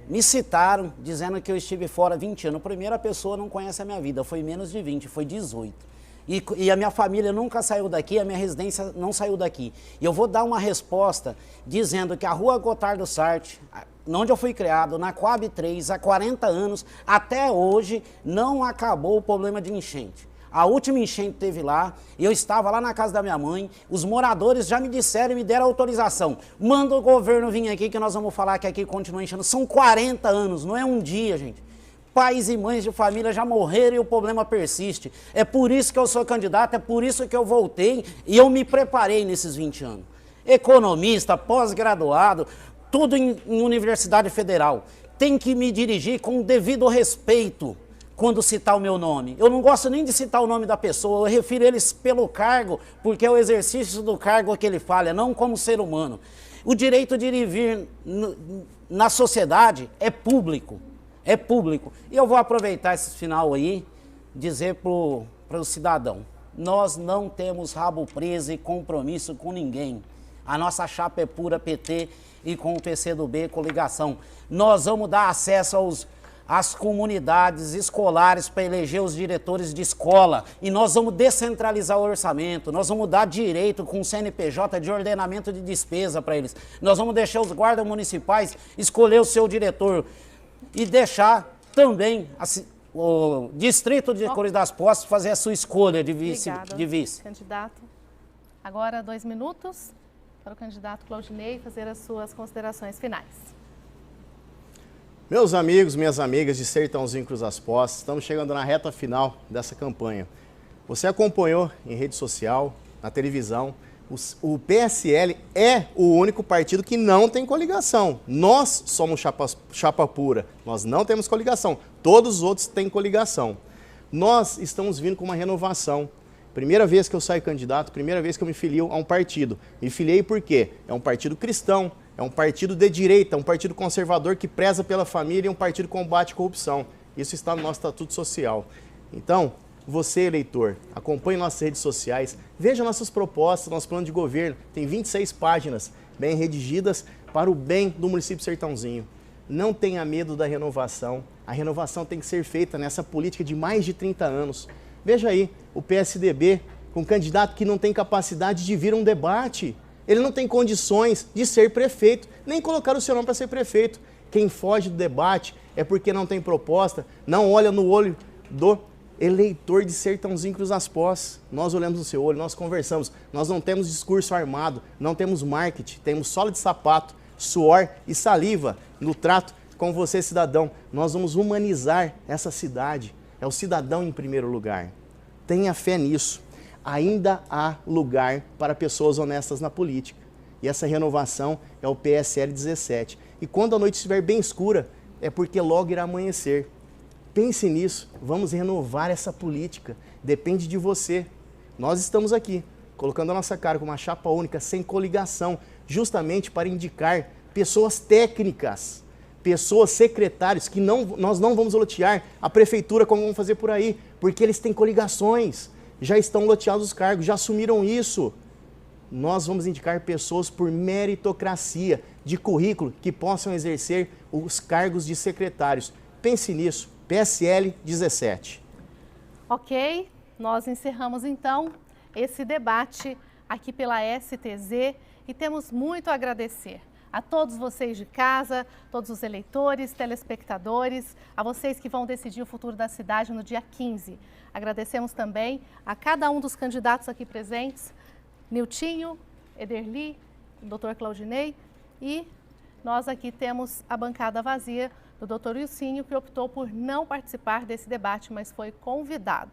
Me citaram dizendo que eu estive fora 20 anos. A primeira pessoa não conhece a minha vida, foi menos de 20, foi 18. E a minha família nunca saiu daqui, a minha residência não saiu daqui. E eu vou dar uma resposta dizendo que a rua Gotardo Sartre, onde eu fui criado, na Coab 3, há 40 anos, até hoje não acabou o problema de enchente. A última enchente teve lá, eu estava lá na casa da minha mãe, os moradores já me disseram e me deram autorização. Manda o governo vir aqui que nós vamos falar que aqui continua enchendo. São 40 anos, não é um dia, gente. Pais e mães de família já morreram e o problema persiste. É por isso que eu sou candidato, é por isso que eu voltei e eu me preparei nesses 20 anos. Economista, pós-graduado, tudo em Universidade Federal. Tem que me dirigir com o devido respeito quando citar o meu nome. Eu não gosto nem de citar o nome da pessoa, eu refiro eles pelo cargo, porque é o exercício do cargo que ele falha, não como ser humano. O direito de ir e vir na sociedade é público. É público. E eu vou aproveitar esse final aí, dizer para o cidadão: nós não temos rabo preso e compromisso com ninguém. A nossa chapa é pura PT e com o PCdoB coligação. Nós vamos dar acesso às comunidades escolares para eleger os diretores de escola. E nós vamos descentralizar o orçamento. Nós vamos dar direito com o CNPJ de ordenamento de despesa para eles. Nós vamos deixar os guardas municipais escolher o seu diretor. E deixar também o distrito de Cruz das Poças fazer a sua escolha de vice. Candidato. Agora 2 minutos para o candidato Claudinei fazer as suas considerações finais. Meus amigos, minhas amigas de Sertãozinho Cruz das Poças, estamos chegando na reta final dessa campanha. Você acompanhou em rede social, na televisão. O PSL é o único partido que não tem coligação. Nós somos chapa pura, nós não temos coligação. Todos os outros têm coligação. Nós estamos vindo com uma renovação. Primeira vez que eu saio candidato, primeira vez que eu me filio a um partido. Me filiei por quê? É um partido cristão, é um partido de direita, um partido conservador que preza pela família e um partido que combate a corrupção. Isso está no nosso estatuto social. Então, você, eleitor, acompanhe nossas redes sociais, veja nossas propostas, nosso plano de governo. Tem 26 páginas bem redigidas para o bem do município de Sertãozinho. Não tenha medo da renovação. A renovação tem que ser feita nessa política de mais de 30 anos. Veja aí, o PSDB, com um candidato que não tem capacidade de vir a um debate. Ele não tem condições de ser prefeito, nem colocar o seu nome para ser prefeito. Quem foge do debate é porque não tem proposta, não olha no olho do eleitor de Sertãozinho Cruz das Pós. Nós olhamos no seu olho, nós conversamos. Nós não temos discurso armado, não temos marketing, temos sola de sapato, suor e saliva no trato com você, cidadão. Nós vamos humanizar essa cidade. É o cidadão em primeiro lugar. Tenha fé nisso. Ainda há lugar para pessoas honestas na política. E essa renovação é o PSL 17. E quando a noite estiver bem escura, é porque logo irá amanhecer. Pense nisso, vamos renovar essa política. Depende de você. Nós estamos aqui, colocando a nossa cara com uma chapa única, sem coligação, justamente para indicar pessoas técnicas, pessoas secretários, que nós não vamos lotear a prefeitura como vamos fazer por aí, porque eles têm coligações, já estão loteados os cargos, já assumiram isso. Nós vamos indicar pessoas por meritocracia, de currículo, que possam exercer os cargos de secretários. Pense nisso, PSL 17. Ok, nós encerramos então esse debate aqui pela STZ e temos muito a agradecer a todos vocês de casa, todos os eleitores, telespectadores, a vocês que vão decidir o futuro da cidade no dia 15. Agradecemos também a cada um dos candidatos aqui presentes, Niltinho, Ederli, Dr. Claudinei, e nós aqui temos a bancada vazia do Dr. Ilcinho, que optou por não participar desse debate, mas foi convidado.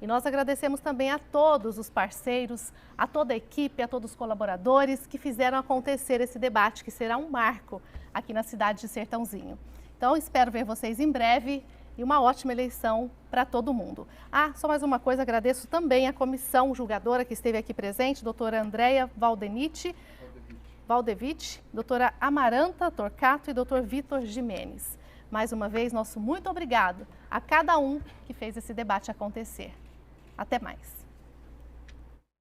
E nós agradecemos também a todos os parceiros, a toda a equipe, a todos os colaboradores que fizeram acontecer esse debate, que será um marco aqui na cidade de Sertãozinho. Então, espero ver vocês em breve e uma ótima eleição para todo mundo. Ah, só mais uma coisa, agradeço também a comissão julgadora que esteve aqui presente, doutora Andréia Valdevich, doutora Amaranta Torcato e doutor Vitor Jimenez. Mais uma vez, nosso muito obrigado a cada um que fez esse debate acontecer. Até mais.